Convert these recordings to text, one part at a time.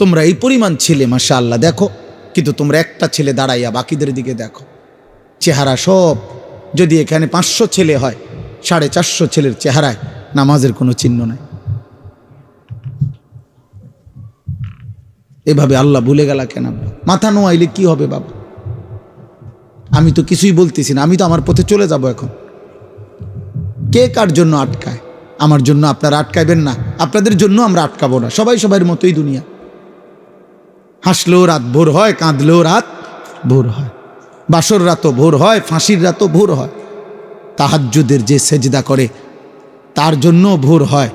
তোমরা এই পরিমাণ ছেলে মাশাআল্লাহ দেখো, কিন্তু তোমরা একটা ছেলে দাঁড়াইয়া বাকিদের দিকে দেখো, চেহারা সব। যদি এখানে 500 ছেলে হয়, 450 ছেলের চেহারায় নামাজের কোনো চিহ্ন নাই। এভাবে আল্লাহ ভুলে গেলা কেন? মাথা নোয়াইলে কি হবে বাবা? আমি তো কিছুই বলতেছি না, আমি তো আমার পথে চলে যাব এখন। কে কার জন্য আটকায়? আমার জন্য আপনারা আটকাইবেন না, আপনাদের জন্য আমরা আটকাবো না। সবাই সবার মতোই দুনিয়া। হাসলেও রাত ভোর হয়, কাঁদলেও রাত ভোর হয়, বাসর রাতও ভোর হয়, ফাঁসির রাতও ভোর হয়। তাহাজ্জুদের যে সেজদা করে তার জন্য ভোর হয়।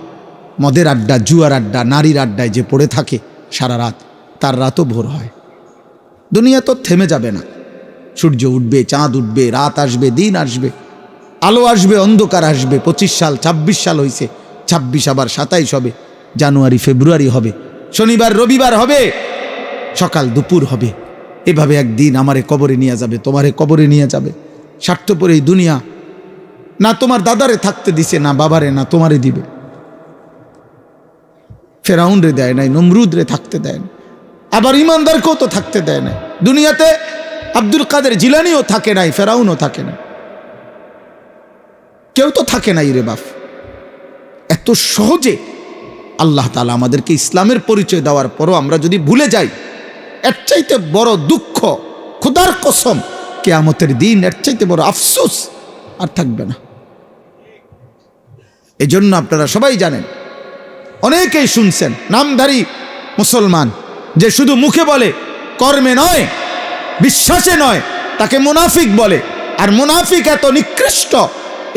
মদের আড্ডা, জুয়ার আড্ডা, নারীর আড্ডায় যে পড়ে থাকে সারা রাত, তার রাতও ভোর হয়। দুনিয়া তো থেমে যাবে না। সূর্য উঠবে, চাঁদ উঠবে, রাত আসবে, দিন আসবে, আলো আসবে, অন্ধকার আসবে। 25 সাল 26 সাল হয়েছে, 26 আবার 27 হবে, জানুয়ারি ফেব্রুয়ারি হবে, শনিবার রবিবার হবে, সকাল দুপুর হবে। এভাবে একদিন আমারে কবরে নিয়ে যাবে, তোমারে কবরে নিয়ে যাবে। স্বার্থপর এই দুনিয়া না তোমার দাদারে থাকতে দিছে, না বাবারে, না তোমারে দিবে। ফেরাউন রে দেয় নাই, নমরুদ রে থাকতে দেয় না, আবার ইমানদারকেও তো থাকতে দেয় না। দুনিয়াতে আব্দুল কাদের জিলানিও থাকে নাই, ফেরাউনও থাকে না, কেউ তো থাকে নাই রে বাপ। এত সহজে আল্লাহ তাআলা আমাদেরকে ইসলামের পরিচয় দেওয়ার পরও আমরা যদি ভুলে যাই, এর চাইতে বড় দুঃখ, খোদার কসম, কিয়ামতের দিন এর চাইতে বড় আফসোস আর থাকবে না। এজন্য আপনারা সবাই জানেন, অনেকেই শুনছেন, নামধারী মুসলমান যে শুধু মুখে বলে, কর্মে নয়, বিশ্বাসে নয়, তাকে মুনাফিক বলে। আর মুনাফিক এত নিকৃষ্ট,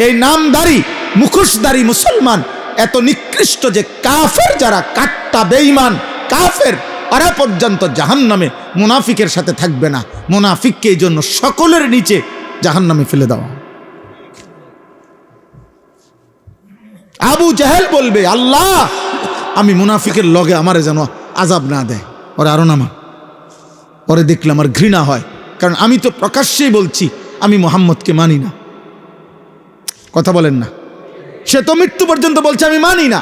এই নামধারী মুখোশধারী মুসলমান এত নিকৃষ্ট যে কাফের যারা, কাট্টা বেঈমান কাফের, ওরা পর্যন্ত জাহান্নামে মুনাফিকের সাথে থাকবে না। মুনাফিককে এই জন্য সকলের নিচে জাহান্নামে ফেলে দেওয়া। আবু জাহেল বলবে, আল্লাহ আমি মুনাফিকের লগে আমারে যেন আযাব না দেয়, ওরা আরো নামা, ওরে দেখলে আমার ঘৃণা হয়, কারণ আমি তো প্রকাশ্যেই বলছি আমি মুহাম্মদকে মানি না। কথা বলেন না? সে তো মৃত্যু পর্যন্ত বলছে আমি মানি না,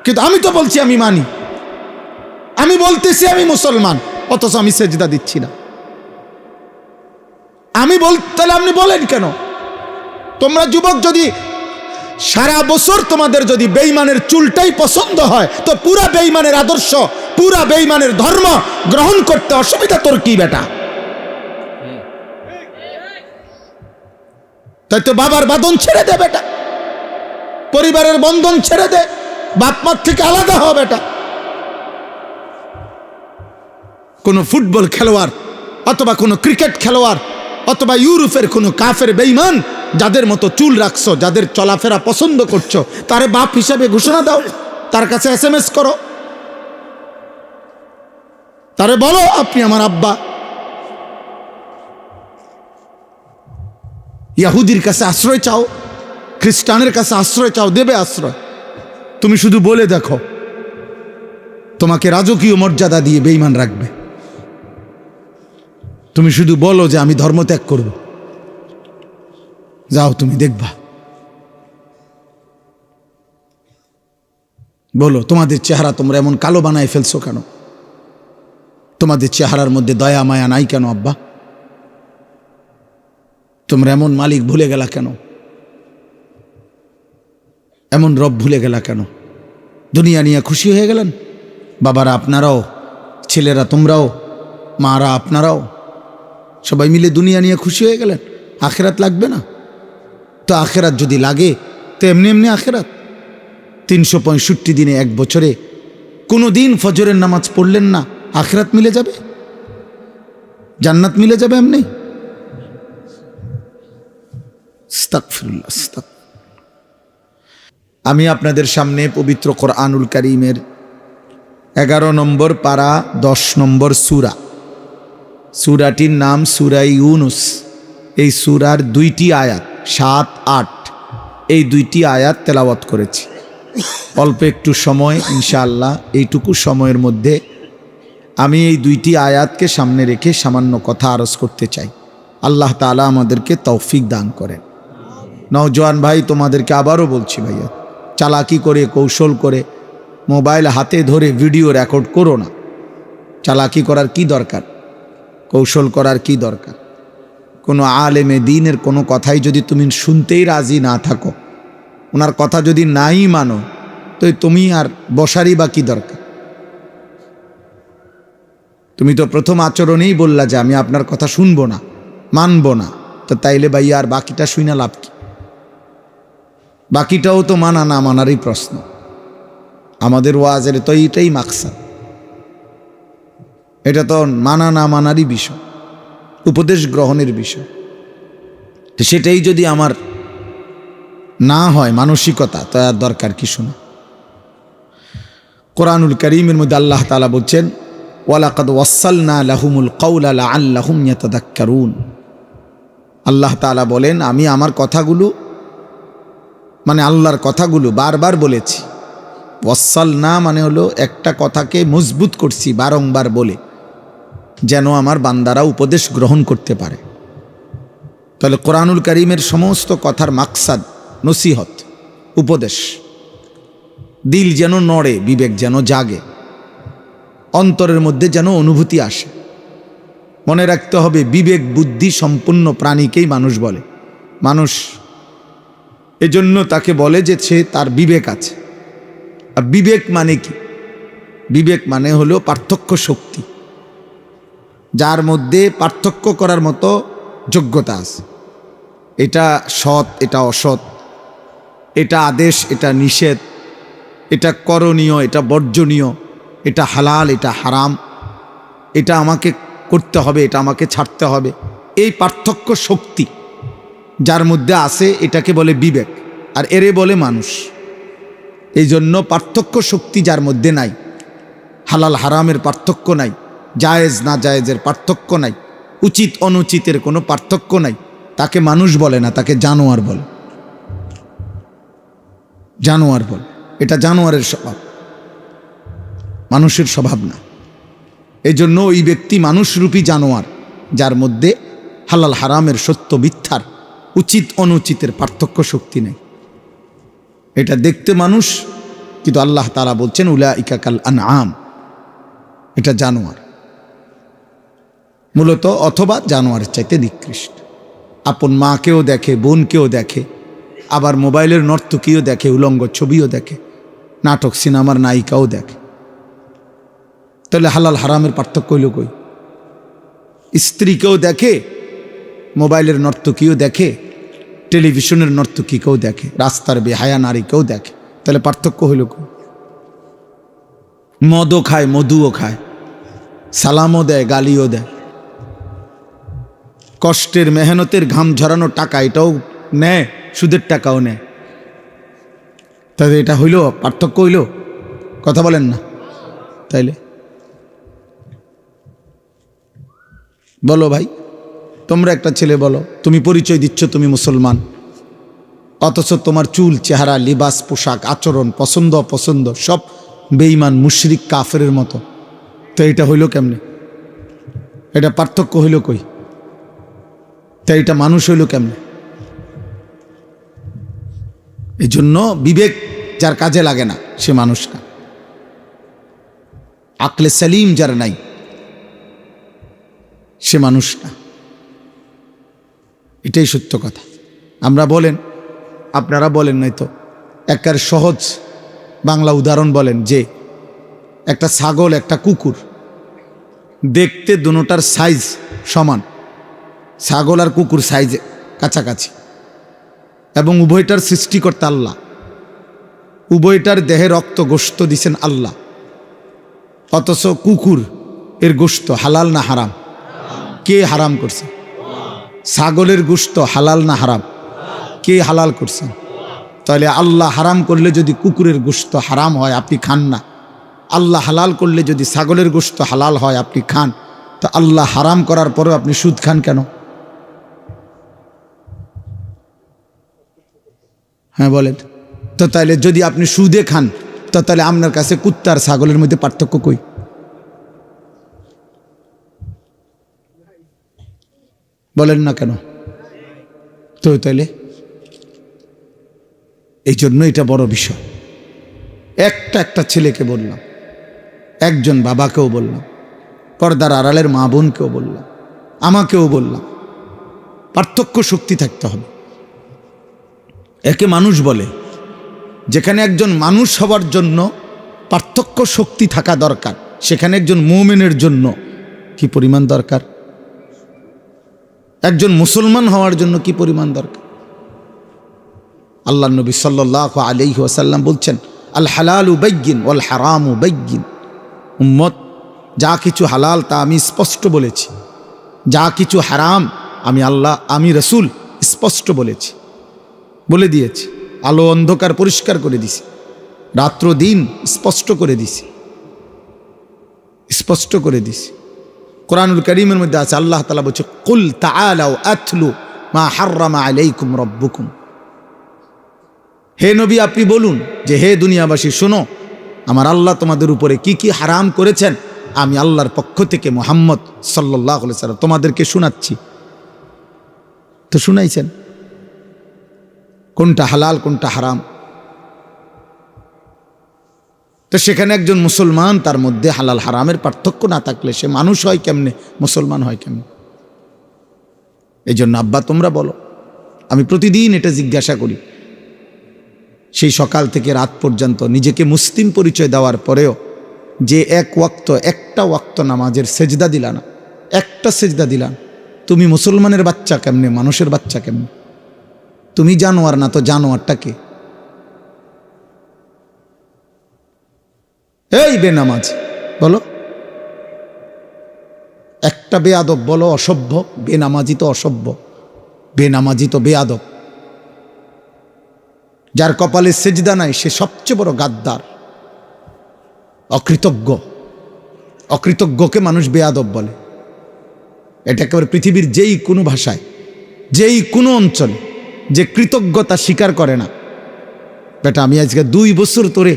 কিন্তু আমি তো বলছি আমি মানি। আমি বলতেছি আমি মুসলমান, অথচ আমি সেজদা দিচ্ছি না। আমি তাহলে আপনি বলেন কেন? তোমরা যুবক যদি সারা বছর তোমাদের যদি বেঈমানের চুলটাই পছন্দ হয়, তো পুরা বেঈমানের আদর্শ, পুরা বেঈমানের ধর্ম গ্রহণ করতে অসুবিধা তোর কি বেটা? তাই তো বাবার বাঁধন ছেড়ে দে বেটা, পরিবারের বন্ধন ছেড়ে দে, বাপ মার থেকে আলাদা হ বেটা। কোনো ফুটবল খেলোয়াড় অথবা কোনো ক্রিকেট খেলোয়াড় অথবা ইউরোপের কোনো কাফের বেঈমান যাদের মতো চুল রাখছো, যাদের চলাফেরা পছন্দ করছো, তারে বাপ হিসাবে ঘোষণা দাও, তার কাছে SMS করো, তারে বলো আপনি আমার আব্বা। ইহুদির কাছে আশ্রয় চাও, খ্রিস্টানের কাছে আশ্রয় চাও, দেবে আশ্রয়। তুমি শুধু বলে দেখো, তোমাকে রাজকীয় মর্যাদা দিয়ে বেঈমান রাখবে। তুমি শুধু বলো যে আমি ধর্ম ত্যাগ করব, যাও তুমি দেখবা। বলো তোমাদের চেহারা তোমরা এমন কালো বানায় ফেলছো কেন? তোমাদের চেহারার মধ্যে দয়া মায়া নাই কেন আব্বা? তোমরা এমন মালিক ভুলে গেলা কেন? এমন রব ভুলে গেলা কেন? দুনিয়া নিয়ে খুশি হয়ে গেলেন? বাবারা আপনারাও, ছেলেরা তোমরাও, মারা আপনারাও, সবাই মিলে দুনিয়া নিয়ে খুশি হয়ে গেলেন। আখেরাত লাগবে না তো? আখেরাত যদি লাগে তো এমনি এমনি আখেরাত। 365 দিনে, এক বছরে কোনো দিন ফজরের নামাজ পড়লেন না, আখেরাত মিলে যাবে, জান্নাত মিলে যাবে এমনি। আস্তাগফিরুল্লাহ, আমি আপনাদের সামনে পবিত্র কোরআনুল কারীমের 11 নম্বর পারা 10 নম্বর সূরা, সূরাটির নাম সূরা ইউনুস। এই সূরার 2টি আয়াত 7, 8, এই 2টি আয়াত তেলাওয়াত করেছি। অল্প একটু সময়, ইনশাআল্লাহ এইটুকু সময়ের মধ্যে আমি এই 2টি আয়াতকে সামনে রেখে সামান্য কথা আরজ করতে চাই। আল্লাহ তাআলা আমাদেরকে তৌফিক দান করেন। নওজোয়ান ভাই, তোমাদেরকে আবারও বলছি ভাইয়া, চালাকি করে, কৌশল করে মোবাইল হাতে ধরে ভিডিও রেকর্ড করো না। চালাকি করার কি দরকার, কৌশল করার কি দরকার? কোনো আলেমে দ্বীনের কোনো কথাই যদি তুমি শুনতেই রাজি না থাকো, ওনার কথা যদি নাই মানো, তো তুমি আর বসারই বা কি দরকার? তুমি তো প্রথম আচরণেই বললা যে আমি আপনার কথা শুনবো না, মানবো না। তো তাইলে ভাইয়া আর বাকিটা শুনে লাভ কি? বাকিটাও তো মানা না মানারই প্রশ্ন। আমাদের ওয়াজের তো এইটাই মাকসাদ, এটা তো মানা না মানারই বিষয়, উপদেশ গ্রহণের বিষয়। তো সেটাই যদি আমার না হয় মানসিকতা, তো আর দরকার কি শোনা? কোরআনুল কারীমের মধ্যে আল্লাহ তাআলা বলছেন, ওয়ালাকাদ ওয়াসসালনা লাহুমুল কাওলা লাআল্লাহুম ইয়াতাযাক্কারুন। আল্লাহ তাআলা বলেন, আমি আমার কথাগুলো, মানে আল্লাহর কথাগুলো বারবার বলেছি। ওয়াসসালনা মানে হলো একটা কথাকে মজবুত করছি বারংবার বলে, যেন আমার বান্দারা উপদেশ গ্রহণ করতে পারে। তাহলে কোরআনুল কারীমের সমস্ত কথার মাকসাদ নসিহত, উপদেশ। দিল যেন নড়ে, বিবেক যেন জাগে, অন্তরের মধ্যে যেন অনুভূতি আসে। মনে রাখতে হবে, বিবেক বুদ্ধি সম্পন্ন প্রাণীকেই মানুষ বলে। মানুষ এজন্য তাকে বলে যে সে তার বিবেক আছে। আর বিবেক মানে কি? বিবেক মানে হলো পার্থক্য শক্তি, যার মধ্যে পার্থক্য করার মতো যোগ্যতা আছে। এটা সৎ, এটা অসৎ, এটা আদেশ, এটা নিষেধ, এটা করণীয়, এটা বর্জনীয়, এটা হালাল, এটা হারাম, এটা আমাকে করতে হবে, এটা আমাকে ছাড়তে হবে। এই পার্থক্য শক্তি যার মধ্যে আছে, এটাকে বলে বিবেক, আর এরে বলে মানুষ। এই জন্য পার্থক্য শক্তি যার মধ্যে নাই, হালাল হারামের পার্থক্য নাই, জায়েজ না জায়েজের পার্থক্য নাই, উচিত অনুচিতের কোনো পার্থক্য নাই, তাকে মানুষ বলে না, তাকে জানোয়ার বলে। জানোয়ার বলে, এটা জানোয়ারের স্বভাব, মানুষের স্বভাব না। এই জন্য ওই ব্যক্তি মানুষরূপী জানোয়ার, যার মধ্যে হালাল হারামের সত্য মিথ্যার, উচিত অনুচিতের পার্থক্য শক্তি নেই। এটা দেখতে মানুষ, কিন্তু আল্লাহ তাআলা বলছেন উলাইকা কাল আনআম, এটা জানোয়ার মূলত, অথবা জানোয়ারের চাইতে নিকৃষ্ট। আপন মাকেও দেখে, বোনকেও দেখে, আবার মোবাইলের নর্তকীও দেখে, উলঙ্গ ছবিও দেখে, নাটক সিনেমার নায়িকাও দেখে। তাহলে হালাল হারামের পার্থক্য হইল কই? স্ত্রীকেও দেখে, মোবাইলের নর্তকীও দেখে, টেলিভিশনের নর্তকীকেও দেখে, রাস্তার বেহায়া নারীকেও দেখে। তাহলে পার্থক্য হইল কই? মদও খায়, মধুও খায়, সালামও দেয়, গালিও দেয়, কষ্টের মেহনতের ঘাম ঝরানো টাকা এটাও নেয়, সুদের টাকাও নেয়। তাহলে এটা হইল পার্থক্য? হইল? কথা বলেন না। তাইলে বলো ভাই, তোমরা একটা ছেলে বলো, তুমি পরিচয় দিচ্ছ তুমি মুসলমান, অথচ তোমার চুল, চেহারা, লিবাস, পোশাক, আচরণ, পছন্দ অপছন্দ সব বেঈমান, মুশরিক, কাফেরের মতো। তো এটা হইল কেমনে? এটা পার্থক্য হইল কই? তাই এটা মানুষ হইল কেমনে? এই জন্য বিবেক যার কাজে লাগে না, সে মানুষ না। আকলে সালিম যার নাই, সে মানুষ না। এটাই সত্য কথা। আমরা বলেন, আপনারা বলেন, নাই তো একের সহজ বাংলা উদাহরণ বলেন যে একটা ছাগল, একটা কুকুর, দেখতে দুটোটার সাইজ সমান, ছাগল আর কুকুর সাইজ কাছাকাছি, এবং উভয়টার সৃষ্টিকর্তা আল্লাহ, উভয়টার দেহে রক্ত গোশত দিছেন আল্লাহ। অথচ কুকুর এর গোশত হালাল না হারাম? কে হারাম করছে? ছাগলের গোশত হালাল না হারাম? কে হালাল করছেন? তাহলে আল্লাহ হারাম করলে যদি কুকুরের গোশত হারাম হয়, আপনি খান না। আল্লাহ হালাল করলে যদি ছাগলের গোশত হালাল হয়, আপনি খান। তো আল্লাহ হারাম করার পরেও আপনি সুদ খান কেন? হ্যাঁ বলেন তো। তাইলে যদি আপনি সুদে খান, তো তাহলে আপনার কাছে কুত্তা আর ছাগলের মধ্যে পার্থক্য কই? বলেন না কেন? তো তাইলে এই জন্য এটা বড় বিষয়। একটা ছেলেকে বললাম, একজন বাবাকেও বললাম, পর্দার আড়ালের মা বোনকেও বললাম, আমাকেও বললাম, পার্থক্য শক্তি থাকতে হবে। একে মানুষ বলে। যেখানে একজন মানুষ হওয়ার জন্য পার্থক্য শক্তি থাকা দরকার, সেখানে একজন মুমিনের জন্য কি পরিমাণ দরকার, একজন মুসলমান হওয়ার জন্য কি পরিমাণ দরকার। আল্লাহ নবী সাল্লাল্লাহু আলাইহি ওয়াসাল্লাম বলছেন, আল হালালু বাইয়িন ওয়াল হারামু বাইয়িন। উম্মত, যা কিছু হালাল তা আমি স্পষ্ট বলেছি, যা কিছু হারাম আমি আল্লাহ, আমি রাসূল স্পষ্ট বলেছি, বলে দিয়েছি। আলো অন্ধকার পরিষ্কার করে দিছি, রাত্র দিন স্পষ্ট করে দিছি, স্পষ্ট করে দিছি। কোরআনুল কারীমের মধ্যে আছে, আল্লাহ তাআলা বলছে, কুল তাআলাউ আতলু মা হাররামা আলাইকুম রাব্বুকুম। হে নবী, আপনি বলুন যে, হে দুনিয়াবাসী শোনো, আমার আল্লাহ তোমাদের উপরে কি কি হারাম করেছেন আমি আল্লাহর পক্ষ থেকে মুহাম্মদ সাল্লাল্লাহু আলাইহি ওয়াসাল্লাম তোমাদেরকে শোনাচ্ছি। তো শুনাইছেন কোনটা হালাল কোনটা হারাম। তো সেখানে একজন মুসলমান, তার মধ্যে হালাল হারামের পার্থক্য না থাকলে সে মানুষ হয় কেমনে, মুসলমান হয় কেমনে? এই জন্য আব্বা তোমরা বলো, আমি প্রতিদিন এটা জিজ্ঞাসা করি। সেই সকাল থেকে রাত পর্যন্ত নিজেকে মুসলিম পরিচয় দেওয়ার পরেও যে একটা ওয়াক্ত নামাজের সেজদা দিলা না, একটা সেজদা দিলা, তুমি মুসলমানের বাচ্চা কেমনে, মানুষের বাচ্চা কেমনে? তুমি জানোয়ার না তো জানোয়ারটাকে? এই বেনামাজ বলো, একটা বেয়াদব বলো অসভ্য, বেনামাজি তো অসভ্য, বেনামাজি তো বেয়াদব। যার কপালে সেজদা নাই সে সবচেয়ে বড় গাদ্দার, অকৃতজ্ঞ। অকৃতজ্ঞকে মানুষ বেয়াদব বলে। এটা একেবারে পৃথিবীর যেই কোনো ভাষায়, যেই কোনো অঞ্চলে যে কৃতজ্ঞতা স্বীকার করে না, বেটা আমি আজকে 2 বছর তোরে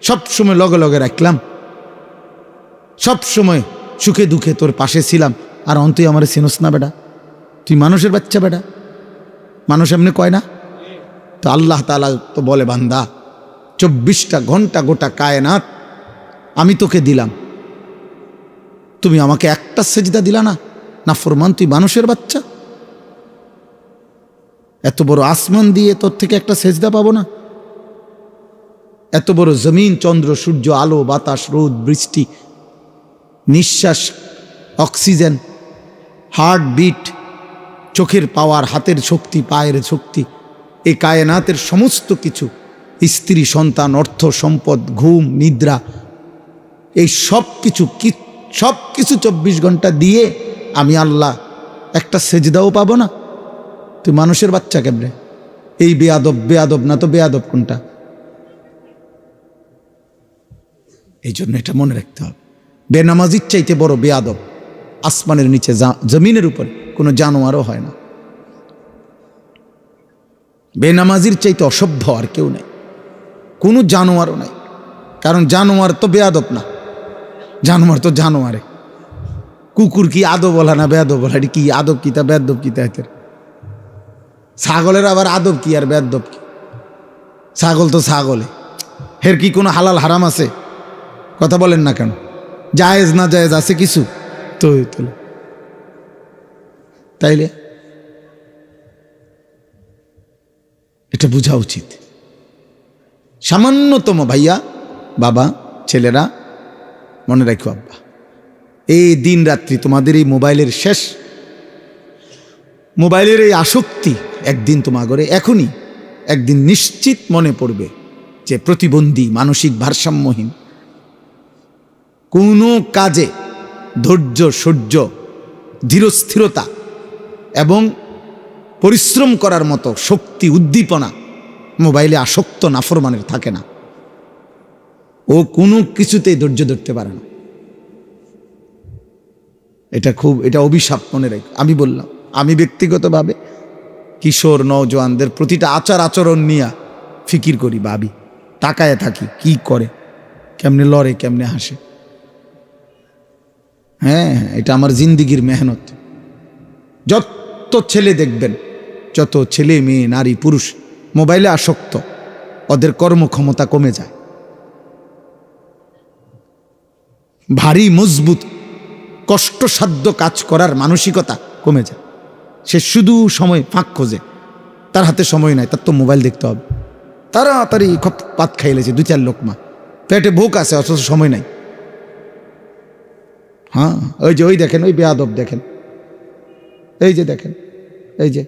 সবসময় লগে লগে রাখলাম, সবসময় সুখে দুঃখে তোর পাশে ছিলাম, আর তুই আমার চিনস না বেটা, তুই মানুষের বাচ্চা বেটা। মানুষ এমনি কয় না? তো আল্লাহ তাআলা তো বলে, বান্দা 24টা ঘন্টা গোটা কায়নাত আমি তোকে দিলাম, তুমি আমাকে একটা সেজদা দিলা না, নাফরমান তুই মানুষের বাচ্চা। এত বড় আসমান দিয়ে তোর থেকে একটা সেজদা পাবো না? এত বড় জমিন, চন্দ্র, সূর্য, আলো, বাতাস, রোদ, বৃষ্টি, নিঃশ্বাস, অক্সিজেন, হার্ট বিট, চোখের পাওয়ার, হাতের শক্তি, পায়ের শক্তি, এই কায়নাতের সমস্ত কিছু, স্ত্রী, সন্তান, অর্থ, সম্পদ, ঘুম, নিদ্রা, এই সব কিছু 24 ঘন্টা দিয়ে আমি আল্লাহ একটা সেজদাও পাবো না? তুই মানুষের বাচ্চা কেমনে? এই বেয়াদব না তো বেয়াদব কোনটা? এই জন্য এটা মনে রাখতে হবে, বেনামাজির চাইতে বড় বেয়াদব আসমানের নিচে, জমিনের উপরে কোনো জানোয়ারও হয় না। বেনামাজির চাইতে অসভ্য আর কেউ নেই, কোনো জানোয়ারও নাই। কারণ জানোয়ার তো বেয়াদব না, জানোয়ার তো জানোয়ারে। কুকুর কি আদব বলা না বেয়াদব বলা? কি আদব কি তা বেয়াদব কি তা? ছাগলের আবার আদব কি আর বেয়াদব কি? ছাগল তো ছাগলে, হের কি কোনো হালাল হারাম আছে? কথা বলেন না কেন? জায়েজ না জায়েজ আছে কিছু? তো তাইলে এটা বোঝা উচিত। সামান্যতম ভাইয়া, বাবা, ছেলেরা মনে রাখো, আব্বা, এই দিন রাত্রি তোমাদের এই মোবাইলের শেষ, মোবাইলের এই আসক্তি একদিন তোমাগরে, এখনই একদিন নিশ্চিত মনে পড়বে যে প্রতিবন্ধী, মানসিক ভারসাম্যহীন, কোনো কাজে ধৈর্য, সহ্য, ধীরস্থিরতা এবং পরিশ্রম করার মতো শক্তি, উদ্দীপনা মোবাইলে আসক্ত নাফরমানের থাকে না। ও কোনো কিছুতেই ধৈর্য ধরতে পারে না। এটা অভিশাপ, মনে রাখ। আমি বললাম, আমি ব্যক্তিগতভাবে কিশোর নওজোয়ানদের প্রতিটা আচার আচরণ নিয়ে ফিকির করি, ভাবি, তাকায় থাকি কি করে, কেমনে লড়ে, কেমনে হাসে। হ্যাঁ, এটা আমার জিন্দিগির মেহনত। যত ছেলে দেখবেন, যত ছেলে মেয়ে, নারী পুরুষ মোবাইলে আসক্ত, ওদের কর্মক্ষমতা কমে যায়, ভারী মজবুত কষ্টসাধ্য কাজ করার মানসিকতা কমে যায়। সে শুধু সময় ফাঁক খোঁজে, তার হাতে সময় নাই, তার তো মোবাইল দেখতে হবে, তাড়াতাড়ি পাত খাইলেছে 2-4 লোকমা, পেটে ভোক আছে অথচ সময় নাই। হ্যাঁ, ওই দেখেন, ওই বেয়াদব দেখেন, এই যে দেখেন, এই যে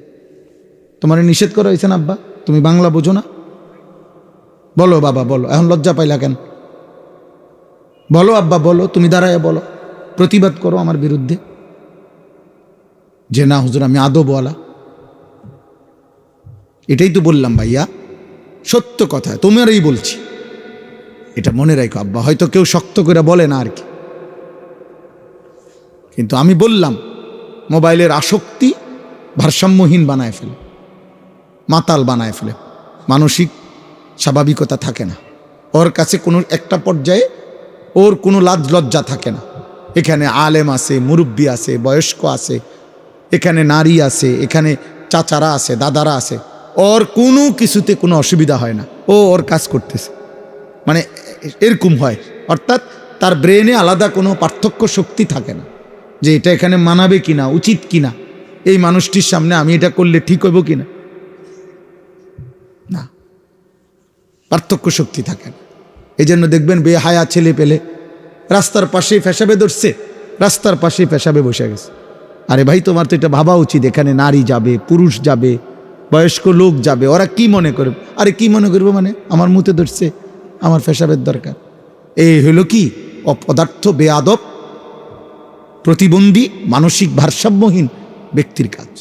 তোমার নিষেধ করা হয়েছে না আব্বা, তুমি বাংলা বোঝো না? বলো বাবা বলো, এখন লজ্জা পাইলা কেন? বলো আব্বা বলো, তুমি দাঁড়ায় বলো, প্রতিবাদ করো আমার বিরুদ্ধে যে না হুজুর আমি আদবওয়ালা। এটাই তো বললাম ভাইয়া, সত্য কথা তোমারই বলছি, এটা মনে রাখো আব্বা। হয়তো কেউ শক্ত করে বলে না আর কি, কিন্তু আমি বললাম মোবাইলের আসক্তি ভারসাম্যহীন বানায় ফেলে, মাতাল বানায় ফেলে, মানসিক স্বাভাবিকতা থাকে না ওর কাছে, কোনো একটা পর্যায়ে ওর কোনো লাজ লজ্জা থাকে না। এখানে আলেম আছে, মুরব্বী আছে, বয়স্ক আছে, এখানে নারী আছে, এখানে চাচারা আছে, দাদারা আছে, ওর কোনো কিছুতে কোনো অসুবিধা হয় না, ও ওর কাজ করতেছে, মানে এরকম হয়। অর্থাৎ তার ব্রেনে আলাদা কোনো পার্থক্য শক্তি থাকে না যে এটা এখানে মানাবে কিনা, উচিত কিনা, এই মানুষটির সামনে আমি এটা করলে ঠিক হইব কিনা, না, পার্থক্য শক্তি থাকে না। এই জন্য দেখবেন বেহায়া ছেলে পেলে রাস্তার পাশে পেশাবে ধরছে, রাস্তার পাশে পেশাবে বসে গেছে। আরে ভাই তোমার তো এটা ভাবা উচিত, এখানে নারী যাবে, পুরুষ যাবে, বয়স্ক লোক যাবে, ওরা কি মনে করবে? আরে কি মনে করবে মানে আমার মুতে ধরছে, আমার পেশাবের দরকার। এই হলো কি অপদার্থ, বেয়াদব, প্রতিবন্ধী, মানসিক ভারসাম্যহীন ব্যক্তির কাজ।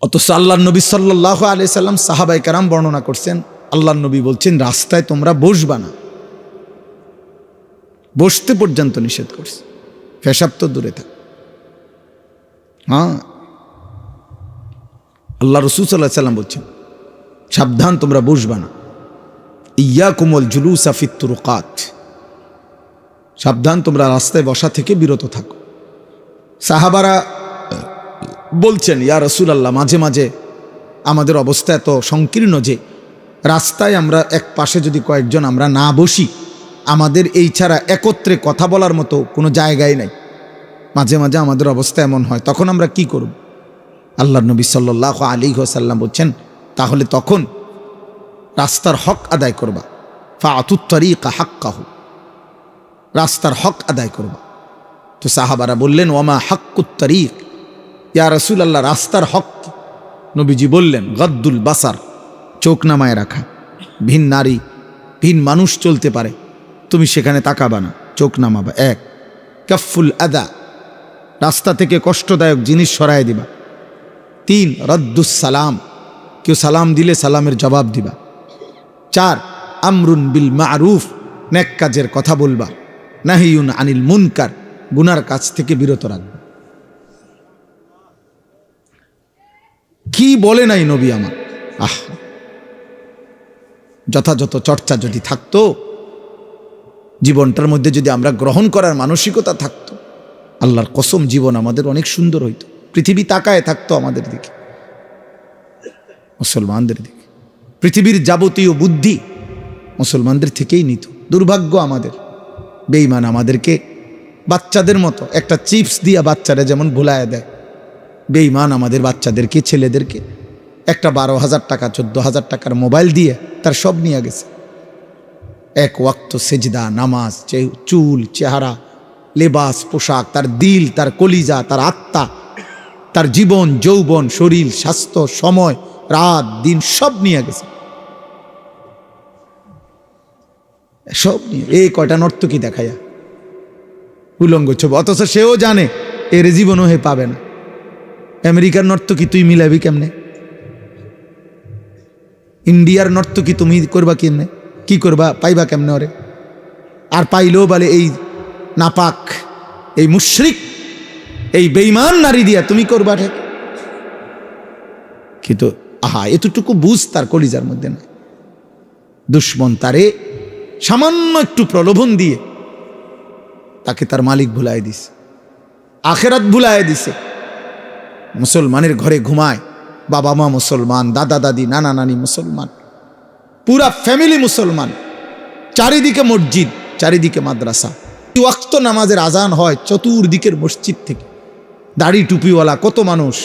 অথচ আল্লাহ নবী সাল্লাল্লাহু আলাইহি সাল্লাম, সাহাবায়ে কেরাম বর্ণনা করছেন, আল্লাহ নবী বলছেন রাস্তায় তোমরা বসবা না, বসতে পর্যন্ত নিষেধ করছে, পেশাব তো দূরে থাক। হ্যাঁ, আল্লাহ রাসূল সাল্লাল্লাহু আলাইহি সাল্লাম বলছেন সাবধান তোমরা বসবা না, ইয়াকুমুল জুলুসা ফিত তুরুকাত, সাবধান তোমরা রাস্তায় বসা থেকে বিরত থাকো। সাহাবারা বলছেন ইয়া রাসূলুল্লাহ, মাঝে মাঝে আমাদের অবস্থা এত সংকীর্ণ যে রাস্তায় আমরা এক পাশে যদি কয়েকজন আমরা না বসি, আমাদের এই ছাড়া একত্রে কথা বলার মতো কোনো জায়গায় নাই। মাঝে মাঝে আমাদের অবস্থা এমন হয়, তখন আমরা কি করব? আল্লাহর নবী সাল্লাল্লাহু আলাইহি ওয়াসাল্লাম বলছেন তাহলে তখন রাস্তার হক আদায় করবা, ফাআতুত তারিকা হাক্কাহু, রাস্তার হক আদায় করবা। তো সাহাবারা বললেন ওয়ামা হাক্কুত তারিক, ইয়া রাসূলুল্লাহ রাস্তার হক? নবীজি বললেন গদ্দুল বাসার, চোখ নামায় রাখা। ভিন নারী, ভিন মানুষ চলতে পারে, তুমি সেখানে তাকাবা না, চোখ নামাবা। 1 কাফুল আদা, রাস্তা থেকে কষ্টদায়ক জিনিস সরায় দিবা। 3 রদ্দুস সালাম, কেউ সালাম দিলে সালামের জবাব দিবা। 4 আমরুন বিল মারুফ, নেক কাজের কথা বলবা। নাহিউন আনিল মুনকার, গুনার কাজ থেকে বিরত রাখবা। কি বলে নাই নবী আমার! যথাযথ চর্চা যদি থাকতো, জীবনটার মধ্যে যদি আমরা গ্রহণ করার মানসিকতা থাকতো, আল্লাহর কসম জীবন আমাদের অনেক সুন্দর হইতো। পৃথিবী তাকায় থাকতো আমাদের দিকে, মুসলমানদের দিকে। পৃথিবীর যাবতীয় বুদ্ধি মুসলমানদের থেকেই নিত। দুর্ভাগ্য আমাদের, বেঈমান আমাদেরকে বাচ্চাদের মতো একটা চিপস দিয়া বাচ্চারা যেমন ভুলায় দেয়, বেঈমান আমাদের বাচ্চাদেরকে, ছেলেদেরকে একটা 12,000 টাকা 14,000 টাকার মোবাইল দিয়ে তার সব নিয়ে গেছে। 1 ওয়াক্ত সেজদা, নামাজ, চুল, চেহারা, লেবাস, পোশাক, তার দিল, তার কলিজা, তার আত্মা, তার জীবন, যৌবন, শরীর, স্বাস্থ্য, সময়, রাত, দিন সব নিয়ে গেছে, সব নিয়ে। এই কয়টা নর্তকী দেখায়া উলঙ্গ ছবি, অথচ সেও জানে এর জীবনও হে পাবে না। আমেরিকার নর্তকী তুই মিলাবি কেমনে? ইন্ডিয়ার নর্তকী তুমি করবা কেমনে? কি করবা? পাইবা কেমনে ওরে? আর পাইলেও বলে এই নাপাক, এই মুশরিক, এই বেঈমান নারী দিয়া তুমি করবা ঠিক। কিন্তু এতটুকু বুঝ তার কলিজার মধ্যে না। দুশ্মন তারে সামান্য একটু প্রলোভন দিয়ে তাকে তার মালিক ভুলায় দিছে, আখেরাত ভুলায় দিছে। মুসলমানের ঘরে ঘুমায়, বাবা মা মুসলমান, দাদা দাদি নানা নানি মুসলমান, পুরা ফ্যামিলি মুসলমান, চারিদিকে মসজিদ, চারিদিকে মাদ্রাসা, ওয়াক্ত নামাজের আজান হয় চতুর্দিকের মসজিদ থেকে, দাড়ি টুপিওয়ালা কত মানুষ,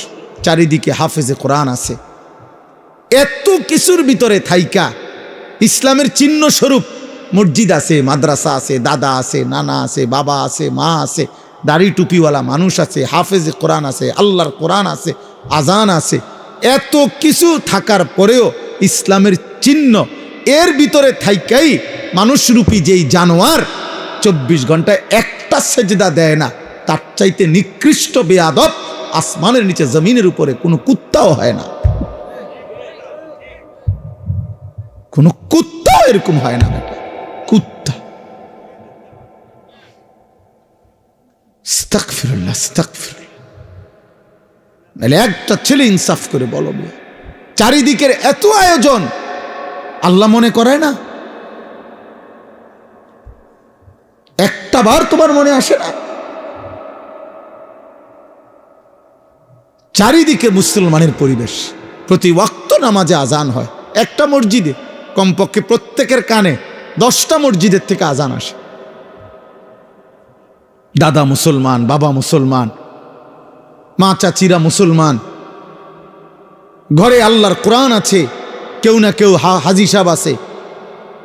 চারিদিকে হাফেজে কোরআন আছে। এত কিছুর ভিতরে থাইকা ইসলামের চিহ্ন স্বরূপ মসজিদ আছে, মাদ্রাসা আছে, দাদা আছে, নানা আছে, বাবা আছে, মা আছে, দাড়ি টুপিওয়ালা মানুষ আছে, হাফেজে কোরআন আছে, আল্লাহর কোরআন আছে, আজান আছে, এত কিছু থাকার পরেও ইসলামের চিহ্ন এর ভিতরে থাইকাই মানুষরূপী যেই জানোয়ার 24 ঘন্টায় একটা সেজদা দেয় না, তার চাইতে নিকৃষ্ট বেয়াদব আসমানের নিচে জমিনের উপরে কোনো কুত্তাও হয় না, কোনো কুত্তাও এরকম হয় না বেটা, কুত্তা। আস্তাগফিরুল্লাহ, আস্তাগফিরুল্লাহ। মানে একটা ছেলে ইনসাফ করে বলো, চারিদিকের এত আয়োজন আল্লাহ মনে করে না? একটা বার তোমার মনে আসে না? চারিদিকে মুসলমানের পরিবেশ, প্রতি ওয়াক্ত নামাজে আজান হয়, একটা মসজিদে কমপক্ষে প্রত্যেকের কানে 10টা মসজিদের থেকে আজান আসে। দাদা মুসলমান, বাবা মুসলমান, মা চাচিরা মুসলমান, ঘরে আল্লাহর কোরআন আছে, কেউ না কেউ হাজি সাহেব আছে,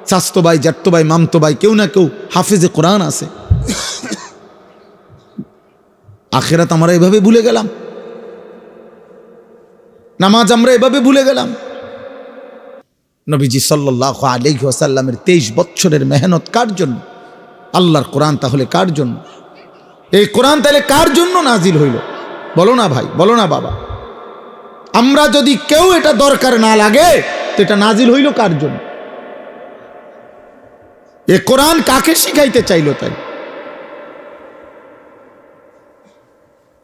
চাচতো ভাই, জ্যাঠতো ভাই, মামতো ভাই, কেউ না কেউ হাফেজে কোরআন আছে। আখিরাত আমরা এভাবে ভুলে গেলাম, নামাজ আমরা এভাবে ভুলে গেলাম। নবীজি সাল্লাল্লাহু আলাইহি ওয়াসাল্লামের 23 বছরের মেহনত কার জন্য? আল্লাহর কোরআন তাহলে কার জন্য? এই কোরআন তাহলে কার জন্য নাজিল হইল? বলো না ভাই, বলো না বাবা। আমরা যদি কেউ এটা দরকার না লাগে তো এটা নাজিল হইল কার জন্য? এ কোরআন কাকে শিখাইতে চাইল? তাই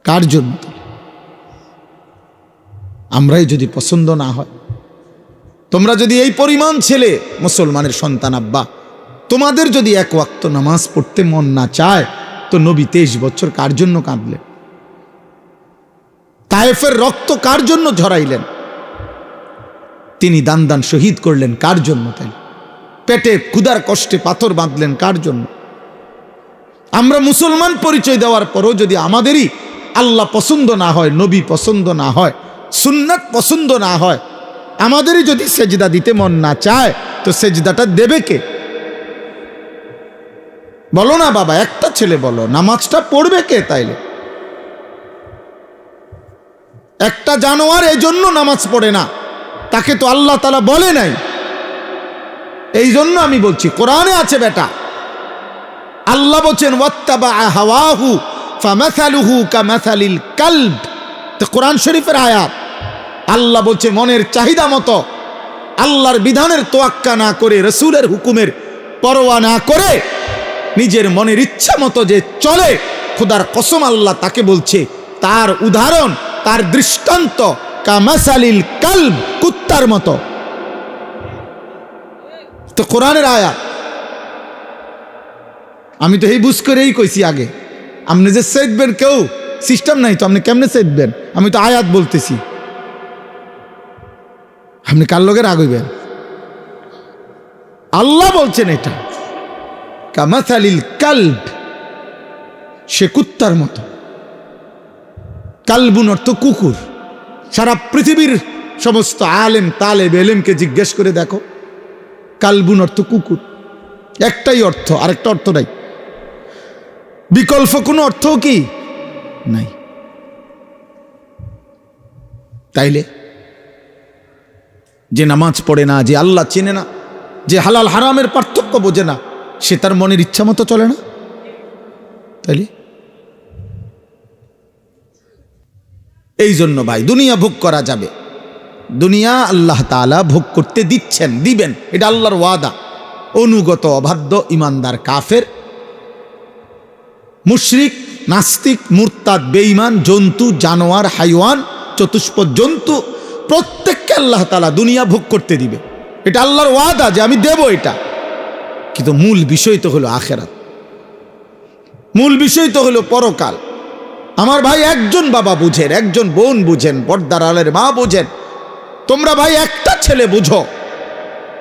কার জন্য? আমরাই যদি পছন্দ না হয়, তোমরা যদি এই পরিমাণ ছেলে মুসলমানের সন্তান আব্বা, তোমাদের যদি এক ওয়াক্ত নামাজ পড়তে মন না চায় তো নবী 23 বছর কার জন্য কাঁদলেন? তায়েফের রক্ত কার জন্য ঝরাইলেন? তিনি দান দান শহীদ করলেন কার জন্য? তাই পেটে ক্ষুধার কষ্টে পাথর বাঁধলেন কার জন্য? আমরা মুসলমান পরিচয় দেওয়ার পরও যদি আমাদেরই আল্লাহ পছন্দ না হয়, নবী পছন্দ না হয়, সুন্নাত পছন্দ না হয়, আমাদেরই যদি সেজদা দিতে মন না চায় তো সেজদাটা দেবে কে? বলো না বাবা, একটা ছেলে বলো, নামাজটা পড়বে কে? তাইলে একটা জানোয়ার এই জন্য নামাজ পড়ে না, তাকে তো আল্লাহ তাআলা বলে নাই। এই জন্য আমি বলছি, কোরআনে আছে বেটা, আল্লাহ বলছেন ওয়াত্তাবা হাওয়াহু ফামাসালুহু কামাসালিল কালব। তো কোরআন শরীফের আয়াত, আল্লাহ বলছে মনের চাহিদা মতো আল্লাহর বিধানের তোয়াক্কা না করে, রসুলের হুকুমের পরোয়া না করে নিজের মনের ইচ্ছা মতো যে চলে, খোদার কসম আল্লাহ তাকে বলছে, তার উদাহরণ, তার দৃষ্টান্ত কামাসালিল কালব, কুত্তার মতো। তো কোরআনের আয়াত, আমি তো এই বুঝ করেই কইছি আগে, আপনি যে সেদবেন, কেউ সিস্টেম নাই তো, আপনি কেমনে সেদবেন? আমি তো আয়াত বলতেছি, আপনি কার লোকের আগইবেন? আল্লাহ বলছেন এটা কামাসালিল কালব, সে কুত্তার মতো। কালবুন অর্থ কুকুর। সারা পৃথিবীর সমস্ত আলেম তালেব এলেমকে জিজ্ঞেস করে দেখো, কালবুন অর্থ কুকুর, একটাই অর্থ, আরেকটা অর্থ নাই, বিকল্প কোনো অর্থ কি নাই। তাইলে যে নামাজ পড়ে না, যে আল্লাহ চেনে না, যে হালাল হারামের পার্থক্য বোঝে না, সে তার মনের ইচ্ছা মতো চলে না? তাইলে এই জন্য ভাই, দুনিয়া ভোগ করা যাবে, দুনিয়া আল্লাহ তাআলা ভোগ করতে দিচ্ছেন, দিবেন, এটা আল্লাহর ওয়াদা। অনুগত অবাধ্য ইমানদার কাফের, মুশরিক, নাস্তিক, মুরতাদ, বেঈমান, জন্তু, জানোয়ার, হাইওয়ান, চতুষ্পদ জন্তু, প্রত্যেককে আল্লাহ তাআলা দুনিয়া ভোগ করতে দিবে, এটা আল্লাহর ওয়াদা যে আমি দেব এটা। কিন্তু মূল বিষয় তো হলো আখিরাত, মূল বিষয় তো হলো পরকাল। আমার ভাই একজন বাবা বুঝেন, একজন বোন বুঝেন, পর্দার আলের মা বুঝেন, তোমরা ভাই একটা ছেলে বুঝো,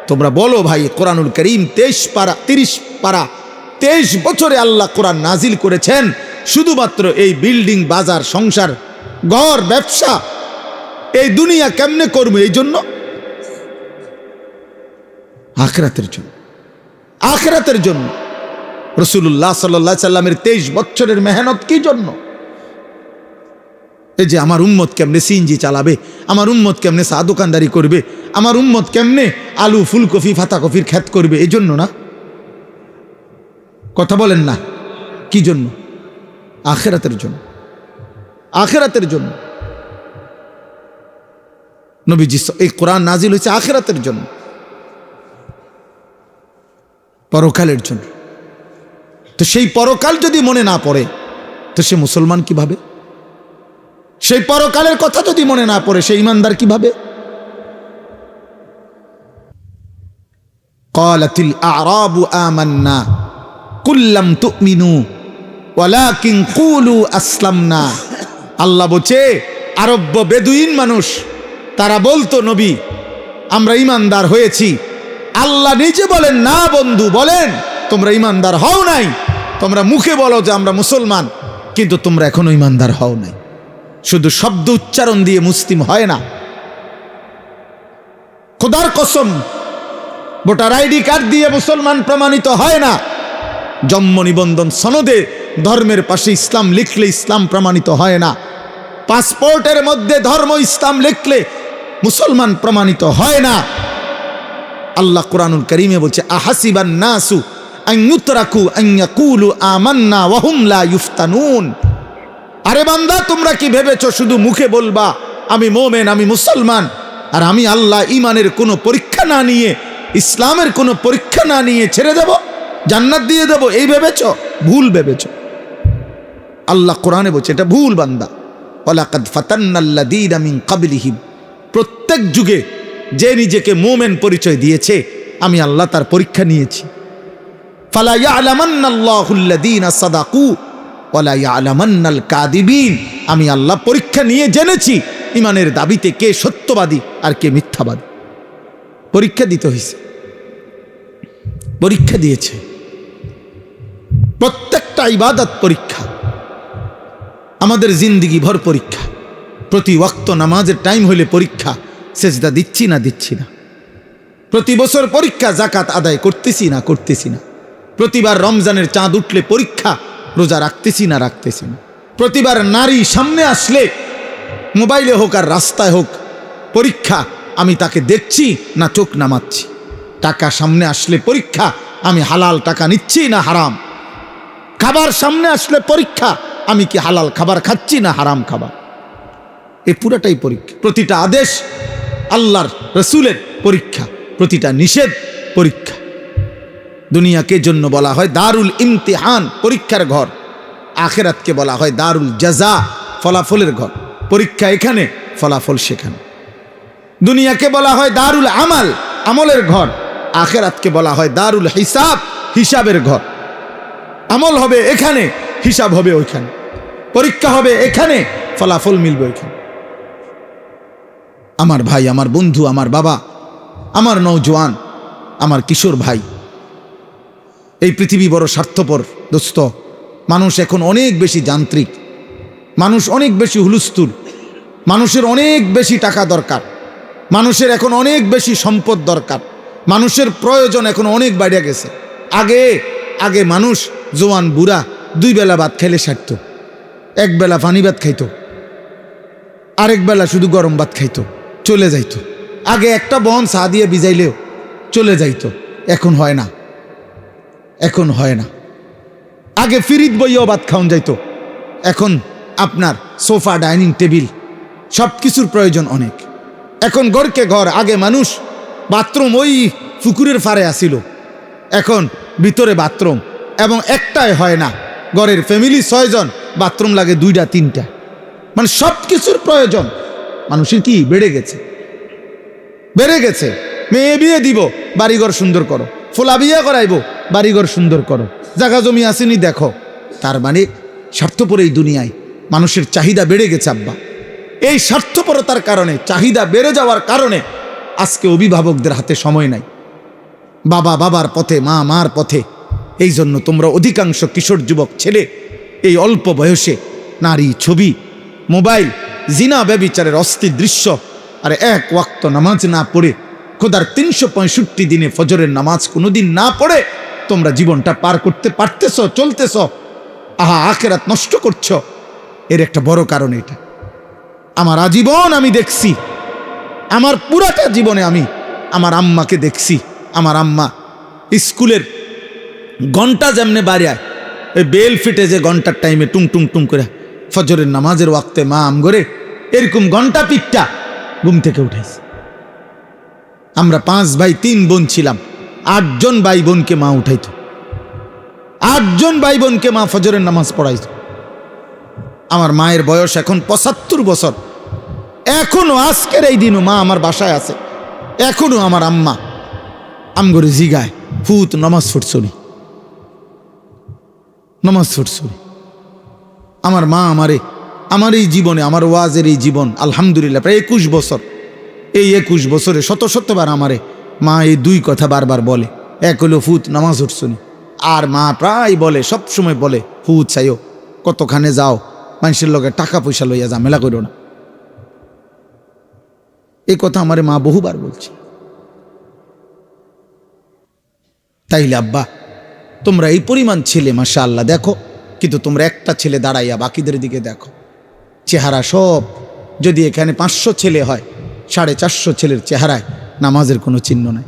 তোমরা বলো ভাই কোরআনুল করিম 30 পারা 23 বছরে আল্লাহ কোরআন নাজিল করেছেন শুধুমাত্র এই বিল্ডিং, বাজার, সংসার, ঘর, ব্যবসা, এই দুনিয়া কেমনে করবো, এই জন্য, আখিরাতের জন্য, আখিরাতের জন্য। রাসূলুল্লাহ সাল্লাল্লাহু আলাইহি সাল্লামের 23 বছরের মেহনত কি জন্য? এই যে আমার উম্মত কেমনে সিএনজি চালাবে, আমার উম্মত কেমনে চা দোকানদারি করবে, আমার উম্মত কেমনে আলু, ফুলকপি, পাতাকপির ক্ষেত করবে, এই জন্য না? কথা বলেন না, কি জন্য? আখিরাতের জন্য, আখিরাতের জন্য। নবীজি এই কোরআন নাজিল হয়েছে আখিরাতের জন্য, পরকালের জন্য। তো সেই পরকাল যদি মনে না পড়ে তো সে মুসলমান কিভাবে? সেই পরকালের কথা যদি মনে না পড়ে সে ইমানদার কিভাবে? ক্বালাতিল আ'রাবু আমান্না কুল লাম তু'মিনু ওয়ালাকিন কুলু আসলামনা। আল্লাহ বলছে আরব বেদুইন মানুষ তারা বলতো নবী আমরা ইমানদার হয়েছি। আল্লাহ নিজে বলেন না বন্ধু, বলেন তোমরা ইমানদার হও নাই, তোমরা মুখে বলো যে আমরা মুসলমান, কিন্তু তোমরা এখনো ইমানদার হও নাই। শুধু শব্দ উচ্চারণ দিয়ে মুসলিম হয় না, খোদার কসম ভোটার আইডি কার্ড দিয়ে মুসলমান প্রমাণিত হয় না, জন্ম নিবন্ধন সনদে ধর্মের পাশে ইসলাম লিখলে ইসলাম প্রমাণিত হয় না, পাসপোর্টের মধ্যে ধর্ম ইসলাম লিখলে মুসলমান প্রমাণিত হয় না। আল্লাহ কোরআনুল কারীমে বলছে আহাসিবান নাসু আন ইউতরাকু আন ইয়াকুলু আমান্না ওয়া হুম লা ইফতানুন। আরে বান্দা তোমরা কি ভেবেছো শুধু মুখে বলবা আমি মুমিন, আমি মুসলমান, আর আমি আল্লাহ ইমানের কোনো পরীক্ষা না নিয়ে, ইসলামের কোনো পরীক্ষা না নিয়ে ছেড়ে দেব, জান্নাত দিয়ে দেব, এই ভেবেছো? ভুল ভেবেছো। আল্লাহ কোরআনে বলছে এটা ভুল বান্দা। ওয়ালাকাদ ফাতান্নাল্লাযীনা মিন ক্বাবলিহিম, প্রত্যেক যুগে যে নিজেকে মুমিন পরিচয় দিয়েছে আমি আল্লাহ তার পরীক্ষা নিয়েছি। ফালা ইয়ালামান্নাল্লাহুল্লাযীনা সাদাকু ওয়ালা ইয়ালামান্নাল কাযিবিন, আমি আল্লাহ পরীক্ষা নিয়ে জেনেছি ইমানের দাবিতে কে সত্যবাদী আর কে মিথ্যাবাদী। পরীক্ষা দিতে হয়েছে, পরীক্ষা দিয়েছে। প্রত্যেকটা ইবাদত পরীক্ষা, আমাদের জিন্দিগি ভর পরীক্ষা। প্রতি ওয়াক্ত নামাজের টাইম হইলে পরীক্ষা, সেজদা দিচ্ছি না দিচ্ছি না। প্রতি বছর পরীক্ষা, যাকাত আদায় করতেছি না করতেছি না। প্রতিবার রমজানের চাঁদ উঠলে পরীক্ষা, রোজা রাখতেছি না রাখতেছি না। প্রতিবার নারী সামনে আসলে মোবাইলে হোক আর রাস্তায় হোক পরীক্ষা, আমি তাকে দেখছি না চোখ নামাচ্ছি। টাকা সামনে আসলে পরীক্ষা, আমি হালাল টাকা নিচ্ছি না হারাম। খাবার সামনে আসলে পরীক্ষা, আমি কি হালাল খাবার খাচ্ছি না হারাম খাবার। এ পুরাটাই পরীক্ষা। প্রতিটা আদেশ আল্লাহর রসুলের পরীক্ষা, প্রতিটা নিষেধ পরীক্ষা। দুনিয়াকে জন্য বলা হয় দারুল ইমতিহান, পরীক্ষার ঘর। আখিরাতকে বলা হয় দারুল জাযা, ফলাফলের ঘর। পরীক্ষা এখানে, ফলাফল সেখানে। দুনিয়াকে বলা হয় দারুল আমাল, আমলের ঘর। আখিরাতকে বলা হয় দারুল হিসাব, হিসাবের ঘর। আমল হবে এখানে, হিসাব হবে ওইখানে। পরীক্ষা হবে এখানে, ফলাফল মিলবে ওইখানে। আমার ভাই, আমার বন্ধু, আমার বাবা, আমার নওজোয়ান, আমার কিশোর ভাই, এই পৃথিবী বড় স্বার্থপর দোস্ত। মানুষ এখন অনেক বেশি যান্ত্রিক, মানুষ অনেক বেশি হুলস্থুল, মানুষের অনেক বেশি টাকা দরকার, মানুষের এখন অনেক বেশি সম্পদ দরকার, মানুষের প্রয়োজন এখন অনেক বাইরে গেছে। আগে মানুষ জোয়ান বুড়া 2 বেলা ভাত খেলে সারত, 1 বেলা পানি ভাত খাইতো, আরেক বেলা শুধু গরম ভাত খাইতো, চলে যাইতো। আগে একটা বন চা দিয়ে ভিজাইলেও চলে যাইতো, এখন হয় না, এখন হয় না। আগে ফিরিত বইও ভাত খাওয়ান যাইতো, এখন আপনার সোফা, ডাইনিং টেবিল সব কিছুর প্রয়োজন অনেক। এখন ঘরকে ঘর, আগে মানুষ বাথরুম ওই পুকুরের ফারে আসিল, এখন ভিতরে বাথরুম, এবং একটাই হয় না। ঘরের ফ্যামিলি 6 জন, বাথরুম লাগে 2টা 3টা, মানে সব কিছুর প্রয়োজন মানুষের কি বেড়ে গেছে, বেড়ে গেছে। মেয়ে বিয়ে দিব, বাড়িঘর সুন্দর করো, ফোলা বিয়ে করাইব, বাড়িঘর সুন্দর করো, জায়গা জমি আসেনি দেখো। তার মানে স্বার্থপর এই দুনিয়ায় মানুষের চাহিদা বেড়ে গেছে আব্বা। এই স্বার্থপরতার কারণে, চাহিদা বেড়ে যাওয়ার কারণে আজকে অভিভাবকদের হাতে সময় নাই। বাবা বাবার পথে, মা মার পথে। এই জন্য তোমরা অধিকাংশ কিশোর যুবক ছেলে এই অল্প বয়সে নারী, ছবি, মোবাইল, জিনা ব্যভিচারের অস্থির দৃশ্য, আর এক ওয়াক্ত নামাজ না পড়ে, খোদার 365 দিনে ফজরের নামাজ কোনোদিন না পড়ে তোমরা জীবনটা পার করতে পারতেছ, চলতেছ, আখিরাত নষ্ট করছো। এর একটা বড় কারণ এটা। আমার আজীবন আমি দেখছি, আমার পুরাটা জীবনে আমি আমার আম্মাকে দেখছি। আমার আম্মা স্কুলের ঘন্টা যেমনে বাড়ায়, ওই বেল ফিটে যে ঘন্টার টাইমে টুং টুং টুং করে ফজরের নামাজের ওয়াক্তে মা আমগরে এরকম ঘন্টা পিঠটা ঘুম থেকে উঠাইছে। আমরা 5 ভাই 3 বোন ছিলাম, 8 জন ভাই বোনকে মা উঠাইতো, 8 জন ভাই বোনকে মা ফজরের নামাজ পড়াইতো। আমার মায়ের বয়স এখন 75 বছর। এখনো আজকের এই দিনও মা আমার বাসায় আছে। এখনো আমার আম্মা আমগরে জিগায়, ফুত নামাজ পড়ছনি, নামাজ পড়ছনি। আমার মা আমার এই জীবনে, আমার ওয়াজের এই জীবন আলহামদুলিল্লাহ প্রায় 21 বছর। এই 21 বছরে শতবার আমারে মা এই 2 কথা বারবার বলে। এক হলো ফুত নামাজ পড়ছনি, আর মা প্রায় বলে, সবসময় বলে, ফুত চাইও, কতখানে যাও, মানুষের লগে টাকা পয়সা লইয়া ঝামেলা করো না। এই কথা আমারে মা বহুবার বলছে। তাইলে আব্বা তোমরা এই পরিমাণ ছেলে মাশাআল্লাহ দেখো, কিন্তু তোমরা একটা ছেলে দাঁড়াইয়া বাকিদের দিকে দেখো, চেহারা সব। যদি এখানে 500 ছেলে হয়, 450 ছেলের চেহারায় নামাজের কোনো চিহ্ন নাই।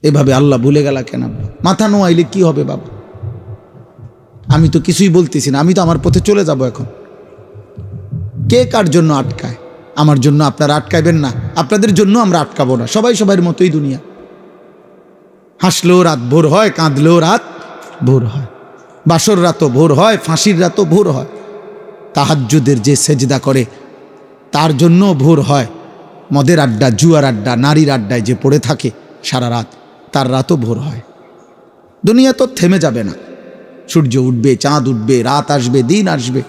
এভাবে আল্লাহ ভুলে গেলা কেন আব্বা? মাথা নোয়াইলে কি হবে বাবা? আমি তো কিছুই বলতেছি না, আমি তো আমার পথে চলে যাব এখন। কে কার জন্য আটকায়? আমার জন্য আপনারা আটকাইবেন না, আপনাদের জন্য আমরা আটকাবো না। সবাই সবার মতোই দুনিয়া। হাসলেও রাত ভোর হয়, কাঁদলেও রাত ভোর হয়, বাসর রাতও ভোর হয়, ফাঁসির রাতও ভোর হয়। তাহাজ্জুদের যে সেজদা করে তার জন্য ভোর হয়। মদের আড্ডা, জুয়ার আড্ডা, নারীর আড্ডায় যে পড়ে থাকে সারা রাত, তার রাতও ভোর হয়। দুনিয়া তো থেমে যাবে না। সূর্য উঠবে, চাঁদ উঠবে, রাত আসবে, দিন আসবে,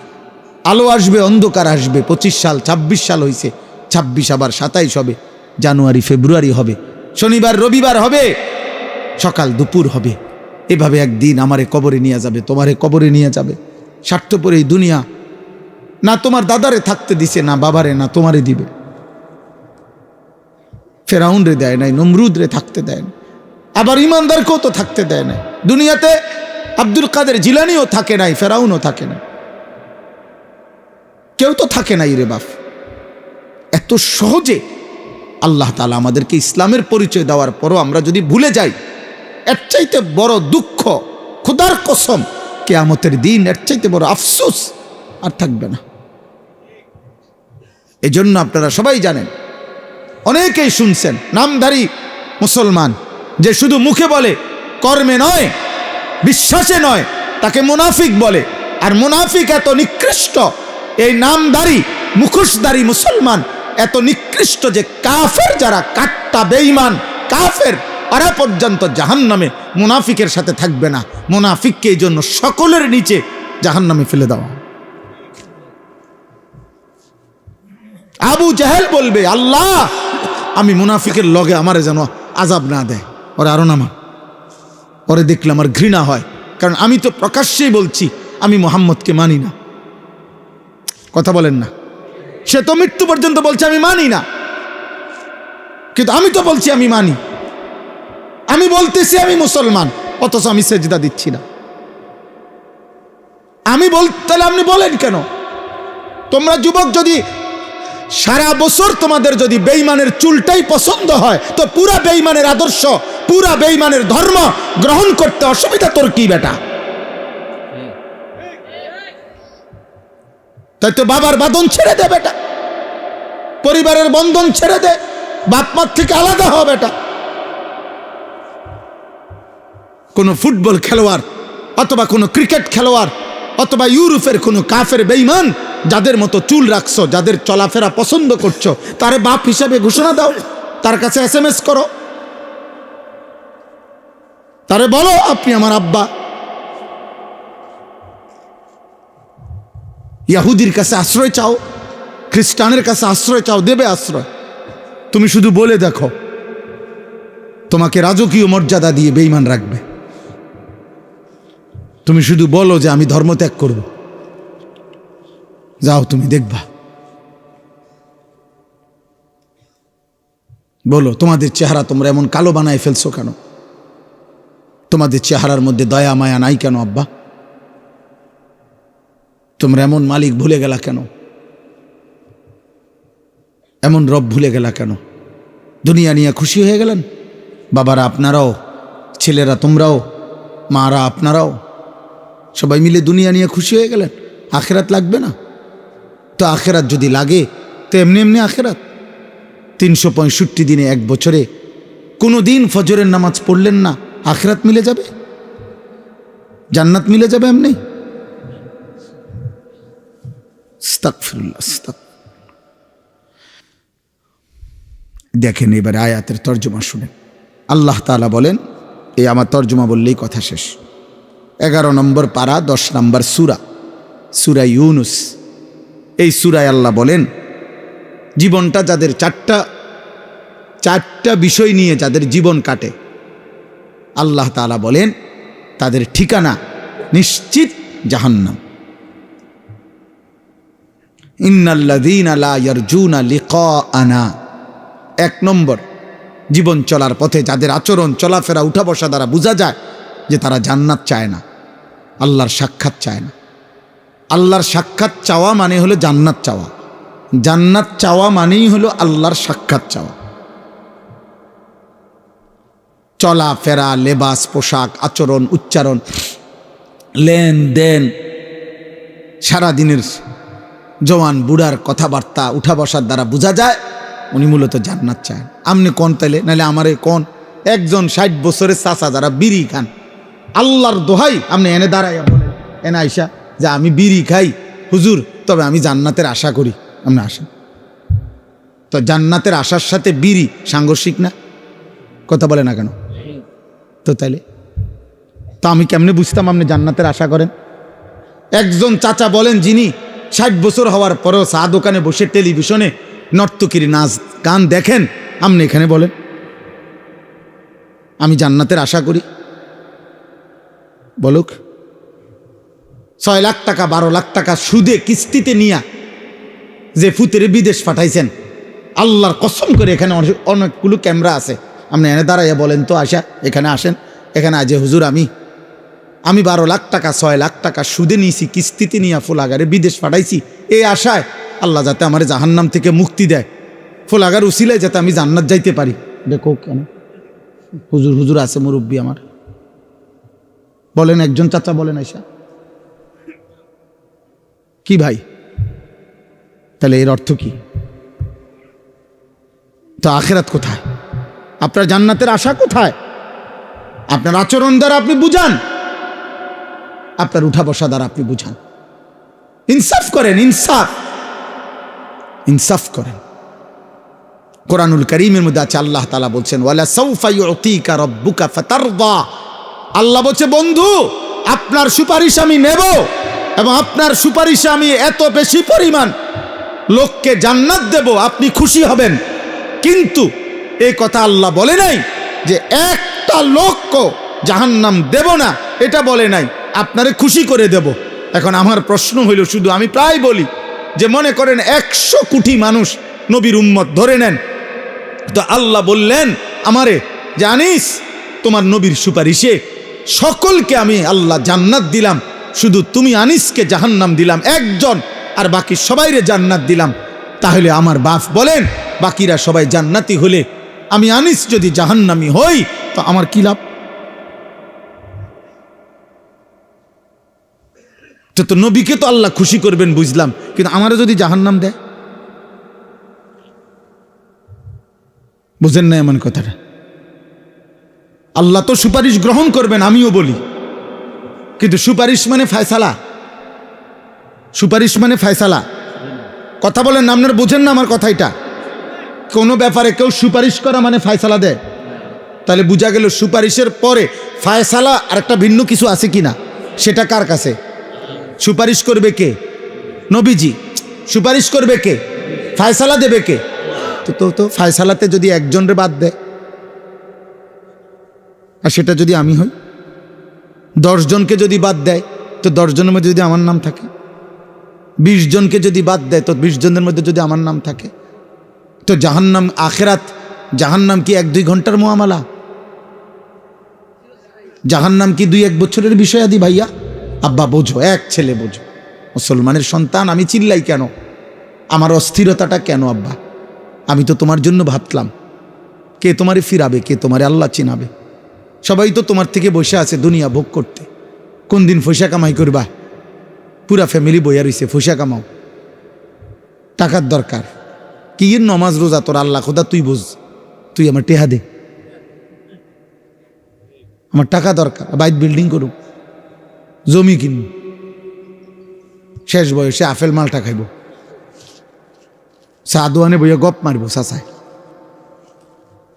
আলো আসবে, অন্ধকার আসবে। 25 সাল 26 সাল হয়েছে, 26 আবার 27 হবে, জানুয়ারি ফেব্রুয়ারি হবে, শনিবার রবিবার হবে, সকাল দুপুর হবে। এভাবে একদিন আমারে কবরে নিয়ে যাবে, তোমারে কবরে নিয়ে যাবে। স্বার্থপর এই দুনিয়া না তোমার দাদারে থাকতে দিছে, না বাবারে, না তোমারে দিবে। ফেরাউন রে দেয় নাই, নমরুদ রে থাকতে দেয় না, আবার ইমানদারকেও তো থাকতে দেয় না। দুনিয়াতে আব্দুল কাদের জিলানিও থাকে নাই, ফেরাউনও থাকে না, কেউ তো থাকে নাই রে বাপ। এত সহজে আল্লাহ তাআলা আমাদেরকে ইসলামের পরিচয় দেওয়ার পরও আমরা যদি ভুলে যাই, এর চাইতে বড় দুঃখ, খোদার কসম, কিয়ামতের দিন এর চাইতে বড় আফসোস আর থাকবে না। এজন্য আপনারা সবাই জানেন, অনেকেই শুনছেন, নামধারী মুসলমান যে শুধু মুখে বলে, কর্মে নয়, বিশ্বাসে নয়, তাকে মুনাফিক বলে। আর মুনাফিক এত নিকৃষ্ট, এই নামধারী মুখোশধারী মুসলমান এত নিকৃষ্ট যে কাফের যারা, কাট্টা বেঈমান কাফের, আরা পর্যন্ত জাহান্নামে মুনাফিকের সাথে থাকবে না। মুনাফিককে এই জন্য সকলের নিচে জাহান্নামে ফেলে দেওয়া। আবু জাহেল বলবে, আল্লাহ আমি মুনাফিকের লগে আমারে যেন আযাব না দেয়, ওরে আরো নামা, ওরে দেখলে আমার ঘৃণা হয়, কারণ আমি তো প্রকাশ্যেই বলছি আমি মুহাম্মদকে মানি না। কথা বলেন না? সে তো মৃত্যু পর্যন্ত বলছে আমি মানি না, কিন্তু আমি তো বলছি আমি মানি। আমি বলতেছি আমি মুসলমান, অথচ আমি সেজদা দিচ্ছি না। আমি তাহলে আপনি বলেন কেন? তোমরা যুবক যদি সারা বছর তোমাদের যদি বেঈমানের চুলটাই পছন্দ হয়, তো পুরা বেঈমানের আদর্শ, পুরা বেঈমানের ধর্ম গ্রহণ করতে অসুবিধা তোর কি বেটা? তাই তো বাবার বাঁধন ছেড়ে দে বেটা, পরিবারের বন্ধন ছেড়ে দে, বাপ মার থেকে আলাদা হ বেটা। কোনো ফুটবল খেলোয়াড় অথবা কোনো ক্রিকেট খেলোয়াড় অথবা ইউরোপের কোনো কাফের বেঈমান যাদের মতো চুল রাখছো, যাদের চলাফেরা পছন্দ করছো, তারে বাপ হিসাবে ঘোষণা দাও, তার কাছে SMS করো, তারে বলো আপনি আমার আব্বা। ইয়াহুদির কাছে আশ্রয় চাও, খ্রিস্টানের কাছে আশ্রয় চাও, দেবে আশ্রয়। তুমি শুধু বলে দেখো, তোমাকে রাজকীয় মর্যাদা দিয়ে বেঈমান রাখবে। তুমি শুধু বলো যে আমি ধর্ম ত্যাগ করব, যাও তুমি দেখবা। বলো তোমাদের চেহারা তোমরা এমন কালো বানায় ফেলছো কেন? তোমাদের চেহারার মধ্যে দয়া মায়া নাই কেন আব্বা? তোমরা এমন মালিক ভুলে গেলা কেন? এমন রব ভুলে গেলা কেন? দুনিয়া নিয়ে খুশি হয়ে গেলেন? বাবারা আপনারাও, ছেলেরা তোমরাও, মারা আপনারাও, সবাই মিলে দুনিয়া নিয়ে খুশি হয়ে গেলেন। আখেরাত লাগবে না তো? আখেরাত যদি লাগে তো এমনি এমনি আখেরাত। 365 দিনে, এক বছরে কোনো দিন ফজরের নামাজ পড়লেন না, আখেরাত মিলে যাবে, জান্নাত মিলে যাবে এমনি? আস্তাগফিরুল্লাহ। দেখেন এবারে আয়াতের তর্জমা শুনেন। আল্লাহ তাআলা বলেন, এই আমার তর্জমা বললেই কথা শেষ। 11 নম্বর পারা, 10 নম্বর সূরা, সূরা ইউনুস। এই সূরায় আল্লাহ বলেন, জীবনটা যাদের চারটা বিষয় নিয়ে যাদের জীবন কাটে, আল্লাহ তাআলা বলেন তাদের ঠিকানা নিশ্চিত জাহান্নাম। ইন্নাল্লাযীনা লা ইয়ারজুনা লিকাআনা। 1 নম্বর, জীবন চলার পথে যাদের আচরণ, চলাফেরা, উঠা বসা দ্বারা বোঝা যায় যে তারা জান্নাত চায় না, আল্লাহর সাক্ষাৎ চায় না। আল্লাহর সাক্ষাৎ চাওয়া মানে হলো জান্নাত চাওয়া, জান্নাত চাওয়া মানেই হলো আল্লাহর সাক্ষাৎ চাওয়া। চলাফেরা, লেবাস, পোশাক, আচরণ, উচ্চারণ, লেনদেন, সারাদিনের জওয়ান বুড়ার কথাবার্তা, উঠা বসার দ্বারা বোঝা যায় উনি মূলত জান্নাত চান। আমনি কোন তাইলে, নাহলে আমারে কোন একজন 60 বছরের চাচা যারা বিড়ি খান, আল্লাহর দোহাই আপনি এনে দাঁড়াইয়া বলেন, এনে আইসা যে আমি বিড়ি খাই হুজুর, তবে আমি জান্নাতের আশা করি। আপনি আসেন তো, জান্নাতের আশার সাথে বিড়ি সাংঘর্ষিক না? কথা বলে না কেন? তো তাইলে তো আমি কেমনে বুঝতাম আপনি জান্নাতের আশা করেন? একজন চাচা বলেন যিনি 60 বছর হওয়ার পরেও চা দোকানে বসে টেলিভিশনে নর্তকীর নাচ গান দেখেন, আপনি এখানে বলেন আমি জান্নাতের আশা করি? বলুক। 6 লাখ টাকা 12 লাখ টাকা সুদে কিস্তিতে নিয়া যে ফুতের বিদেশ পাঠাইছেন, আল্লাহর কসম করে এখানে অনেকগুলো ক্যামেরা আছে, আপনি এনে দাঁড়াইয়া বলেন তো, আশা এখানে আসেন, এখানে আজ হুজুর আমি 12 লাখ টাকা 6 লাখ টাকা সুদে নিয়েছি, কিস্তিতে নিয়ে ফোলাগারে বিদেশ পাঠাইছি, এই আশায় আল্লাহ যাতে আমার জাহান্নাম থেকে মুক্তি দেয়, ফোলাগার উসিলায় যাতে আমি জান্নাত যাইতে পারি। দেখো কেন হুজুর হুজুর আছে মুরব্বী আমার, বলেন একজন চাচা বলেন আয়সা কি ভাই? তাহলে এর অর্থ কি? তো আখিরাত কোথায়? আপনার জান্নাতের আশা কোথায়? আপনার আচরণ দ্বারা আপনি বুঝান, আপনার উঠা বসা দ্বারা আপনি বুঝান। ইনসাফ করেন, ইনসাফ করেন। কোরআনুল কারীমের মধ্যে আছে, আল্লাহ তাআলা বলছেন ওয়ালা সাউফা ইউতিকা রাব্বুকা ফাতারদা। আল্লাহ বলছে বন্ধু আপনার সুপারিশ আমি নেব, এবং আপনার সুপারিশে আমি এত বেশি পরিমাণ লোককে জান্নাত দেব, আপনি খুশি হবেন। কিন্তু এই কথা আল্লাহ বলে নাই যে একটা লোককে জাহান্নাম দেব না, এটা বলে নাই, আপনারে খুশি করে দেব। এখন আমার প্রশ্ন হইল, শুধু আমি প্রায় বলি যে মনে করেন 100 কোটি মানুষ নবীর উম্মত ধরে নেন, তো আল্লাহ বললেন আমারে জানিস তোমার নবীর সুপারিশে সকলকে আমি আল্লাহ জান্নাত দিলাম, শুধু তুমি আনিসকে জাহান্নাম দিলাম একজন, আর বাকি সবাইরে জান্নাত দিলাম। তাহলে আমার বাপ বলেন বাকিরা সবাই জান্নাতি হলে আমি আনিস যদি জাহান্নামি হই তো আমার কি লাভ? তো নবীকে তো আল্লাহ খুশি করবেন বুঝলাম, কিন্তু আমারও যদি জাহান্নাম দেয়, বুঝেন না এমন কথাটা? আল্লাহ তো সুপারিশ গ্রহণ করবেন, আমিও বলি, কিন্তু সুপারিশ মানে ফায়সালা, সুপারিশ মানে ফায়সালা। কথা বলেন না, আপনারা বোঝেন না আমার কথা? এটা কোনো ব্যাপারে কেউ সুপারিশ করা মানে ফায়সালা দেয়, তাহলে বোঝা গেল সুপারিশের পরে ফায়সালা আর একটা ভিন্ন কিছু আছে কিনা, সেটা কার কাছে? সুপারিশ করবে কে? নবীজি। সুপারিশ করবে কে? ফায়সালা দেবে কে? তো ফায়সালাতে যদি একজনরে বাদ দেয়, আর সেটা যদি আমি হই, 10 জনকে যদি বাদ দেয় তো 10 জনের মধ্যে যদি আমার নাম থাকে, 20 জনকে যদি বাদ দেয় তো 20 জনের মধ্যে যদি আমার নাম থাকে, তো জাহান্নাম, আখেরাত, জাহান্নাম কি 1-2 ঘন্টার মুআমালা? জাহান্নাম কি 2-1 বছরের বিষয় আদি? ভাইয়া আব্বা বোঝো, এক ছেলে বোঝো, মুসলমানের সন্তান, আমি চিল্লাই কেন? আমার অস্থিরতাটা কেন আব্বা? আমি তো তোমার জন্য ভাবলাম, কে তোমারে ফিরাবে, কে তোমারে আল্লাহ চিনাবে? সবাই তো তোমার থেকে বসে আছে দুনিয়া ভোগ করতে। কোন দিন পয়সা কামাই করবা? পুরা ফ্যামিলি বইয়া রইছে, পয়সা কামাও, টাকার দরকার। কি নমাজ রোজা তোর আল্লাহ খোদা তুই বুঝ, তুই আমার টেহা দে, আমার টাকা দরকার, বাইক বিল্ডিং করুক, জমি কিনব, শেষ বয়সে আপেল মালটা খাইব, সাদোয়ানে বইয়া গপ মারব চাচায়।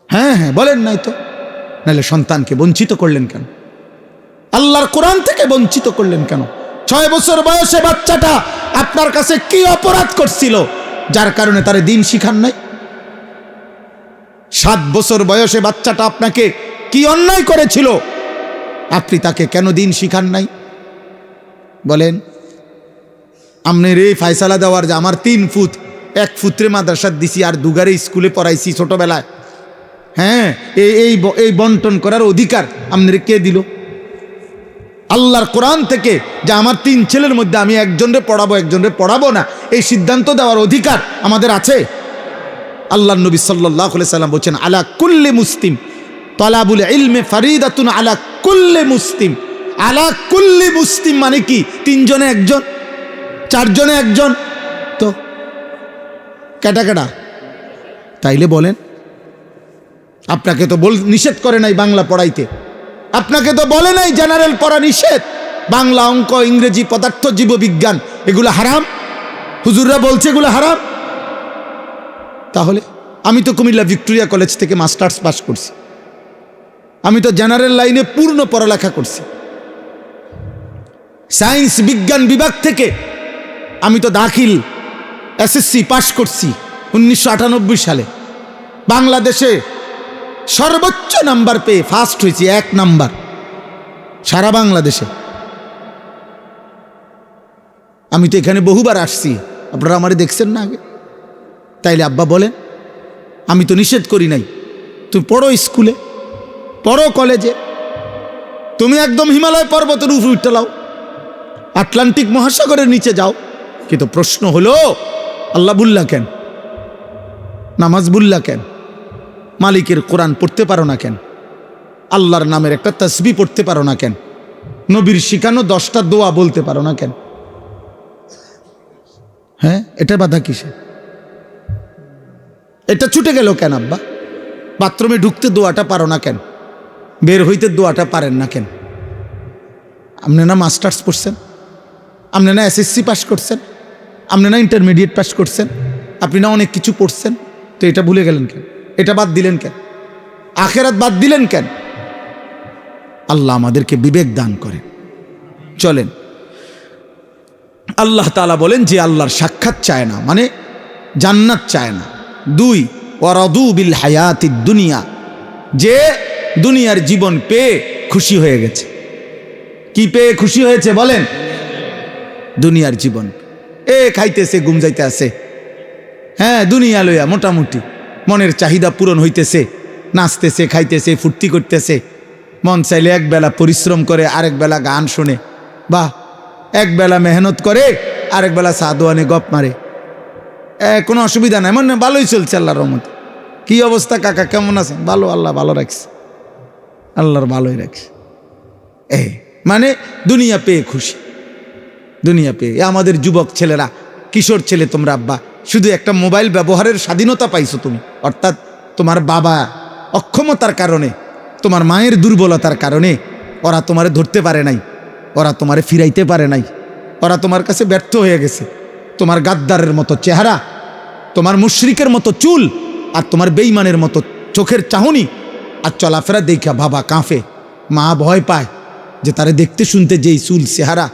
হ্যাঁ বলেন নাই তো? নাহলে সন্তানকে বঞ্চিত করলেন কেন? আল্লাহর কোরআন থেকে বঞ্চিত করলেন কেন? 6 বছর বয়সে বাচ্চাটা আপনার কাছে কি অপরাধ করছিল যার কারণে তারে দিন শিখান নাই? 7 বছর বয়সে বাচ্চাটা আপনাকে কি অন্যায় করেছিল, আপনি তাকে কেন দিন শিখান নাই? বলেন। আমনের এই ফায়সালা দেওয়ার যে আমার 3 ফুট, 1 ফুটরে মাদ্রাসার দিছি আর 2 গারে স্কুলে পড়াইছি ছোটবেলায়, হ্যাঁ এই বন্টন করার অধিকার আপনার কে দিল? আল্লাহর কোরআন থেকে যে আমার 3 ছেলের মধ্যে আমি একজনরে পড়াবো একজনরে পড়াবো না, এই সিদ্ধান্ত দেওয়ার অধিকার আমাদের আছে। আল্লাহর নবী সাল্লাল্লাহু আলাইহি সাল্লাম বলেন, আলা কুল্লি মুসলিম তালাবুল ইলমি ফারিদাতুন আলা কুল্লি মুসলিম। আলা কুল্লি মুসলিম মানে কি? 3 জনে একজন, 4 জনে একজন, তো কেটা? তাইলে বলেন, আপনাকে তো নিষেধ করে নাই বাংলা পড়াইতে, আপনাকে তো বলে নাই জেনারেল পড়া নিষেধ, বাংলা, অঙ্ক, ইংরেজি, পদার্থ, জীববিজ্ঞান এগুলো হারাম? হুজুররা বলছে এগুলো হারাম। তাহলে আমি তো কুমিল্লা ভিক্টোরিয়া কলেজ থেকে মাস্টার্স পাস করছি, আমি তো জেনারেল লাইনে পূর্ণ পড়ালেখা করছি, সায়েন্স বিজ্ঞান বিভাগ থেকে আমি তো দাখিল এসএসসি পাস করছি 1998 সালে। বাংলাদেশে সর্বোচ্চ নাম্বার পেয়ে ফার্স্ট হয়েছি, 1 নাম্বার সারা বাংলাদেশে। আমি তো এখানে বহুবার আসছি, আপনারা আমারে দেখছেন না আগে? তাইলে আব্বা বলেন, আমি তো নিষেধ করি নাই, তুমি পড়ো স্কুলে, পড়ো কলেজে, তুমি একদম হিমালয় পর্বতের উপরে উঠে লাও, আটলান্টিক মহাসাগরের নিচে যাও। কিন্তু প্রশ্ন হলো, আল্লাহ বুল্লা কেন? নামাজ বুল্লা কেন? মালিকের কোরআন পড়তে পারো না কেন? আল্লাহর নামের একটা তাসবিহ পড়তে পারো না কেন? নবীর শিখানো 10টা দোয়া বলতে পারো না কেন? হ্যাঁ, এটা বাধা কিসে? এটা ছুটে গেল কেন আব্বা? বাথরুমে ঢুকতে দোয়াটা পারো না কেন? বের হইতে দোয়াটা পারেন না কেন? আপনি না মাস্টার্স পড়ছেন, আপনি না এসএসসি পাস করছেন, আপনি না ইন্টারমিডিয়েট পাস করছেন, আপনি না অনেক কিছু পড়ছেন, তো এটা ভুলে গেলেন কেন? এটা বাদ দিলেন কেন? আখেরাত বাদ দিলেন কেন? আল্লাহ আমাদেরকে বিবেক দান করে। চলেন, আল্লাহ তাআলা বলেন যে আল্লাহর সাক্ষাৎ চায় না মানে জান্নাত চায় না। 2 ওয়ারাদু বিল হায়াতিদ দুনিয়া, যে দুনিয়ার জীবন পেয়ে খুশি হয়ে গেছে। কি পেয়ে খুশি হয়েছে বলেন? দুনিয়ার জীবন। খাইতেছে, ঘুম যাইতে আছে, হ্যাঁ দুনিয়া লইয়া মোটামুটি মনের চাহিদা পূরণ হইতেছে, নাচতেছে, খাইতেছে, ফুর্তি করতেছে, মন চাইলে একবেলা পরিশ্রম করে, আরেক বেলা গান শোনে, বা একবেলা মেহনত করে, আরেক বেলা সাদোয়ানে গপ মারে, কোনো অসুবিধা নাই, মানে ভালোই চলছে আল্লাহর রহমতে। কি অবস্থা কাকা, কেমন আছেন? ভালো, আল্লাহ ভালো রাখছে, আল্লাহর ভালোই রাখছে। মানে দুনিয়া পেয়ে খুশি, দুনিয়া পেয়ে। আমাদের যুবক ছেলেরা, কিশোর ছেলে, তোমরা আব্বা শুধু একটা মোবাইল ব্যবহারের স্বাধীনতা পাইছো তুমি, অর্থাৎ তোমার বাবা অক্ষমতার কারণে, তোমার মায়ের দুর্বলতার কারণে ওরা তোমারে ধরতে পারে নাই, ওরা তোমারে ফিরাইতে পারে নাই, ওরা তোমার কাছে ব্যর্থ হয়ে গেছে। তোমার গাদ্দারের মতো চেহারা, তোমার মুশরিকের মতো চুল, আর তোমার বেঈমানের মতো চোখের চাহনি আর চলাফেরা দেখা বাবা কাঁপে, মা ভয় পায় যে তারে দেখতে শুনতে যেই চুল চেহারা,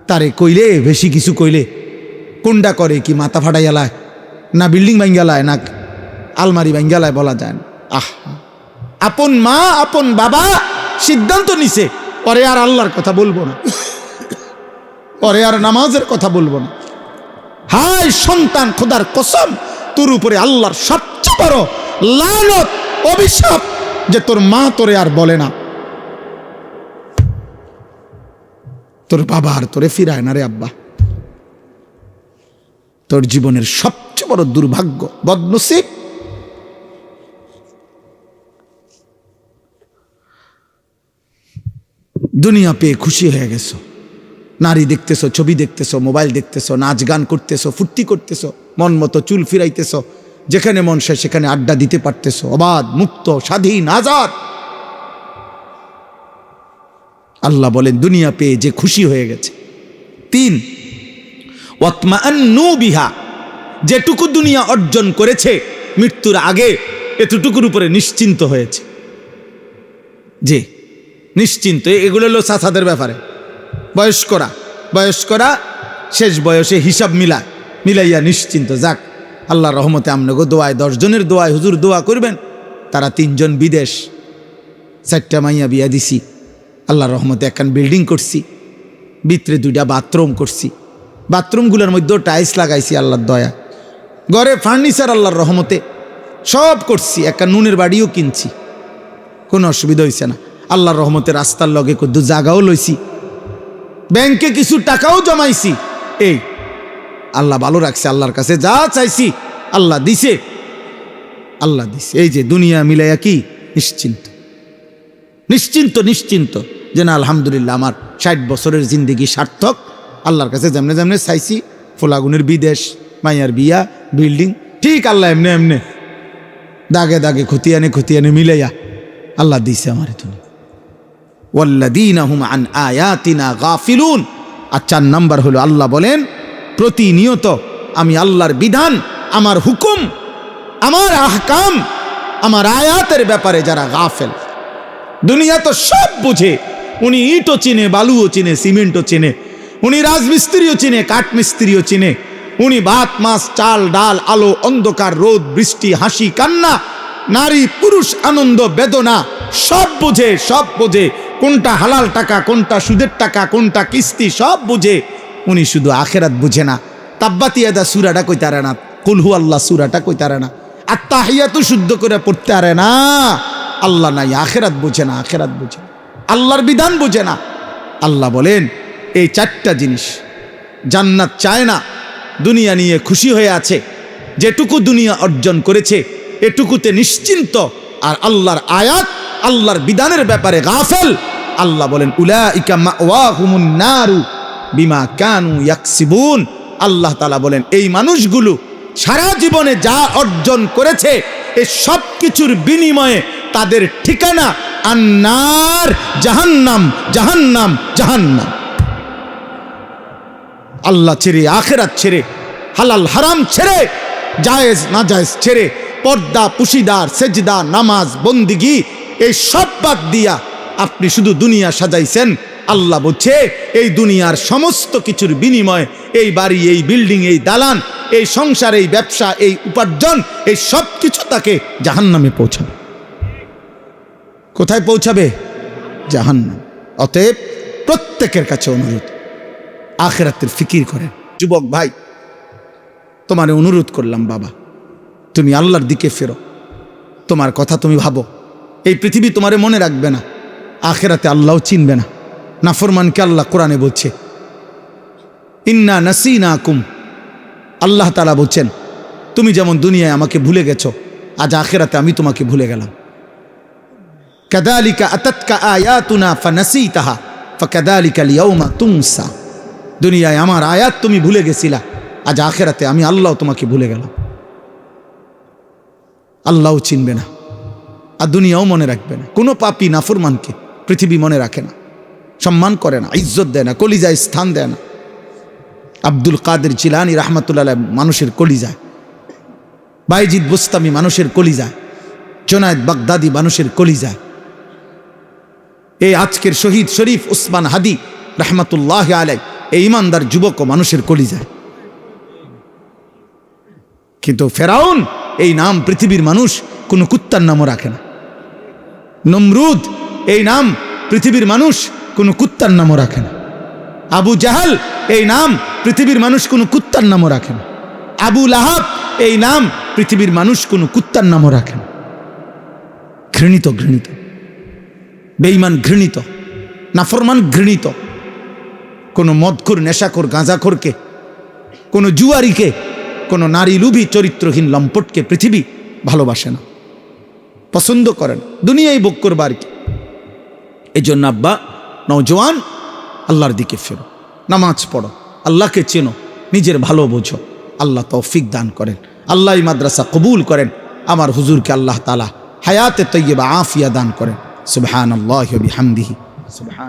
তারে কইলে বেশি কিছু কইলে কোনটা করে কি মাথা ফাটাইয়ালায় না বিল্ডিং ভাঙ্গালায় না আলমারি ভাঙ্গালায় বলা যায় না। আপন মা আপন বাবা সিদ্ধান্ত নিছে পরে আর আল্লাহর কথা বলবো না, পরে আর নামাজের কথা বলবো না। হায় সন্তান, খোদার কসম তোর উপরে আল্লাহর সবচেয়ে বড় লানত অভিশাপ যে তোর মা তোরে আর বলে না, তোর বাবা আর তোরে ফিরায় না রে আব্বা। তোর জীবনের সবচেয়ে বড় দুর্ভাগ্য, বদনসিব। দুনিয়া পেয়ে খুশি হয়ে গেছো, নারী দেখতেছো, ছবি দেখতেছো, মোবাইল দেখতেছো, নাচ গান করতেছো, ফুর্তি করতেছো, মন মতো চুল ফিরাইতেছো, যেখানে মন চায় সেখানে আড্ডা দিতে পারতেছো, অবাধ মুক্ত স্বাধীন আজাদ। আল্লাহ বলেন দুনিয়া পেয়ে যে খুশি হয়ে গেছে। 3 ওয়াতমাআন্নু বিহা, যেটুকু দুনিয়া অর্জন করেছে মৃত্যুর আগে এতটুকুর উপরে নিশ্চিন্ত হয়েছে। যে নিশ্চিন্ত, এগুলো হলো চাচাদের ব্যাপারে। বয়স্করা শেষ বয়সে হিসাব মিলাইয়া নিশ্চিন্ত। যাক আল্লাহর রহমতে আমনগো দোয়ায় 10 জনের দোয়ায় হুজুর দোয়া করবেন, তারা 3 জন বিদেশ, 4টা মাইয়া বিয়া দিছি, আল্লাহর রহমতে একখান বিল্ডিং করছি, ভিতরে 2টা বাথরুম করছি, বাথরুমগুলোর মধ্যেও টাইলস লাগাইছি আল্লাহর দয়া, ঘরে ফার্নিচার আল্লাহর রহমতে সব করছি, একটা নুনের বাড়িও কিনছি, কোনো অসুবিধা হয়েছে না। আল্লাহর রহমতে রাস্তার লগে কদ্দু জায়গাও লইছি, ব্যাংকে কিছু টাকাও জমাইছি। এই আল্লাহ ভালো রাখছে, আল্লাহর কাছে যা চাইছি আল্লাহ দিছে, আল্লাহ দিছে। এই যে দুনিয়া মিলাইয়া কি নিশ্চিন্ত যে না আলহামদুলিল্লাহ আমার 60 বছরের জিন্দেগি সার্থক। আল্লাহর কাছে যেমনে চাইছি, ফোলাগুনের বিদেশ, মাইয়ার বিয়া, বিল্ডিং, ঠিক আল্লাহ এমনে দাগে খতিয়ানে মিলাইয়া আল্লাহ দিছে আমার। তুমি ওয়াল্লাযীনা হুম আন আয়াতিনা গাফিলুন। আর 4 নাম্বার হলো আল্লাহ বলেন প্রতিনিয়ত আমি আল্লাহর বিধান, আমার হুকুম, আমার আহকাম, আমার আয়াতের ব্যাপারে যারা গাফেল। দুনিয়া তো সব বুঝে, উনি ইটও চিনে, বালুও চিনে, সিমেন্টও চিনে, উনি রাজমিস্ত্রিও চিনে, কাঠমিস্ত্রিও চিনে, উনি ভাত মাছ চাল ডাল আলো অন্ধকার রোদ বৃষ্টি হাসি কান্না নারী পুরুষ আনন্দ বেদনা সব বোঝে, কোনটা হালাল টাকা, কোনটা সুদের টাকা, কোনটা কিস্তি, সব বুঝে। উনি শুধু আখেরাত বুঝে না। তাব্বাত ইয়াদা সূরাটা কইতে পারে না, কুল হু আল্লাহ সূরাটা কইতে পারে না, আত্তাহিয়াতু শুদ্ধ করে পড়তে পারে না। আল্লাহ নাই, আখেরাত বুঝে না, আল্লাহর বিধান বুঝে না। আল্লাহ বলেন এই 4টা জিনিস জান্নাত চায় না, দুনিয়া নিয়ে খুশি হয়ে আছে, যেটুকু দুনিয়া অর্জন করেছে এটুকুতে নিশ্চিন্ত, আর আল্লাহর আয়াত আল্লাহর বিধানের ব্যাপারে গাফেল। আল্লাহ বলেন উলাইকা মাওয়াহুমুন নারু বিমা কানু ইয়াকসিবুন। আল্লাহ তাআলা বলেন এই মানুষগুলো সারা জীবনে যা অর্জন করেছে এই সব কিছুর বিনিময়ে তাদের ঠিকানা আন্নার, জাহান্নাম। আল্লাহ ছেড়ে, আখেরাত ছেড়ে, হালাল হারাম ছেড়ে, জায়েজ নাজায়েজ ছেড়ে, পর্দা পুশিদার সেজদা নামাজ বন্দিগি এই সব বাদ দিয়া আপনি শুধু দুনিয়া সাজাইছেন। আল্লাহ বলছে এই দুনিয়ার সমস্ত কিছুর বিনিময়ে এই বাড়ি, এই বিল্ডিং, এই দালান, এই সংসার, এই ব্যবসা, এই উপার্জন, এই সব কিছু তাকে জাহান্নামে পৌঁছাবে। কোথায় পৌঁছাবে? জাহান্নাম। অতএব প্রত্যেকের কাছে অনুরোধ, আখিরাতের ফিকির করেন। যুবক ভাই, তোমার অনুরোধ করলাম বাবা, তুমি আল্লাহর দিকে ফেরো, তোমার কথা তুমি ভাবো। এই পৃথিবী তোমারে মনে রাখবে না, আখিরাতে আল্লাহও চিনবে না। নাফরমানকে আল্লাহ কোরআনে বলছে ইন্না নাসিনাকুম। আল্লাহ তাআলা বলছেন তুমি যেমন দুনিয়ায় আমাকে ভুলে গেছো, আজ আখিরাতে আমি তোমাকে ভুলে গেলাম। কাযালিকা আতাতকা আয়াতুনা ফানাসিতাহা ফাকাযালিকাল ইয়াউমা তুনসা। দুনিয়ায় আমার আয়াত তুমি ভুলে গেছিলা, আজ আখিরাতে আমি আল্লাহ তোমাকে ভুলে গেলাম। আল্লাহও চিনবে না, আর দুনিয়াও মনে রাখবে না। কোনো পাপী নাফরমানকে পৃথিবী মনে রাখে না, সম্মান করে না, ইজ্জত দেয় না, কলিজায় স্থান দেয় না। আব্দুল কাদের জিলানী রাহমাতুল্লাহ আলাইহি মানুষের কলিজায়, বাইজিদ বুস্তামি মানুষের কলিজায়, জুনায়েদ বাগদাদি মানুষের কলিজায়। এই আজকের শহীদ শরীফ উসমান হাদি রাহমাতুল্লাহ আলাইহি এই ইমানদার যুবক ও মানুষের কলিজায়। কিন্তু ফেরাউন এই নাম পৃথিবীর মানুষ কোনো কুত্তার নামও রাখে না। নমরুদ এই নাম পৃথিবীর মানুষ কোনো কুত্তার নামও রাখে না। আবু জাহাল এই নাম পৃথিবীর মানুষ কোনো কুত্তার নামও রাখে না। আবু লাহাব এই নাম পৃথিবীর মানুষ কোনো কুত্তার নামও রাখে না। ঘৃণিত, ঘৃণিত, বেঈমান ঘৃণিত, নাফরমান ঘৃণিত। কোনো মদখোর, নেশাখোর, গাঁজাখোরকে, কোনো জুয়ারিকে, কোনো নারী লুভী চরিত্রহীন লম্পটকে পৃথিবী ভালোবাসে না, পছন্দ করেন, দুনিয়ায় ভোগ করবার কি। এই জন্য আব্বা, নওজোয়ান, আল্লাহর দিকে ফেরো, নামাজ পড়ো, আল্লাহকে চেনো, নিজের ভালো বোঝো। আল্লাহ তৌফিক দান করেন, আল্লাহ এই মাদ্রাসা কবুল করেন। আমার হুজুরকে আল্লাহ তাআলা হায়াতে তৈয়বা আফিয়া দান করেন। সুবহানাল্লাহি ওয়া বিহামদিহি। সুবহান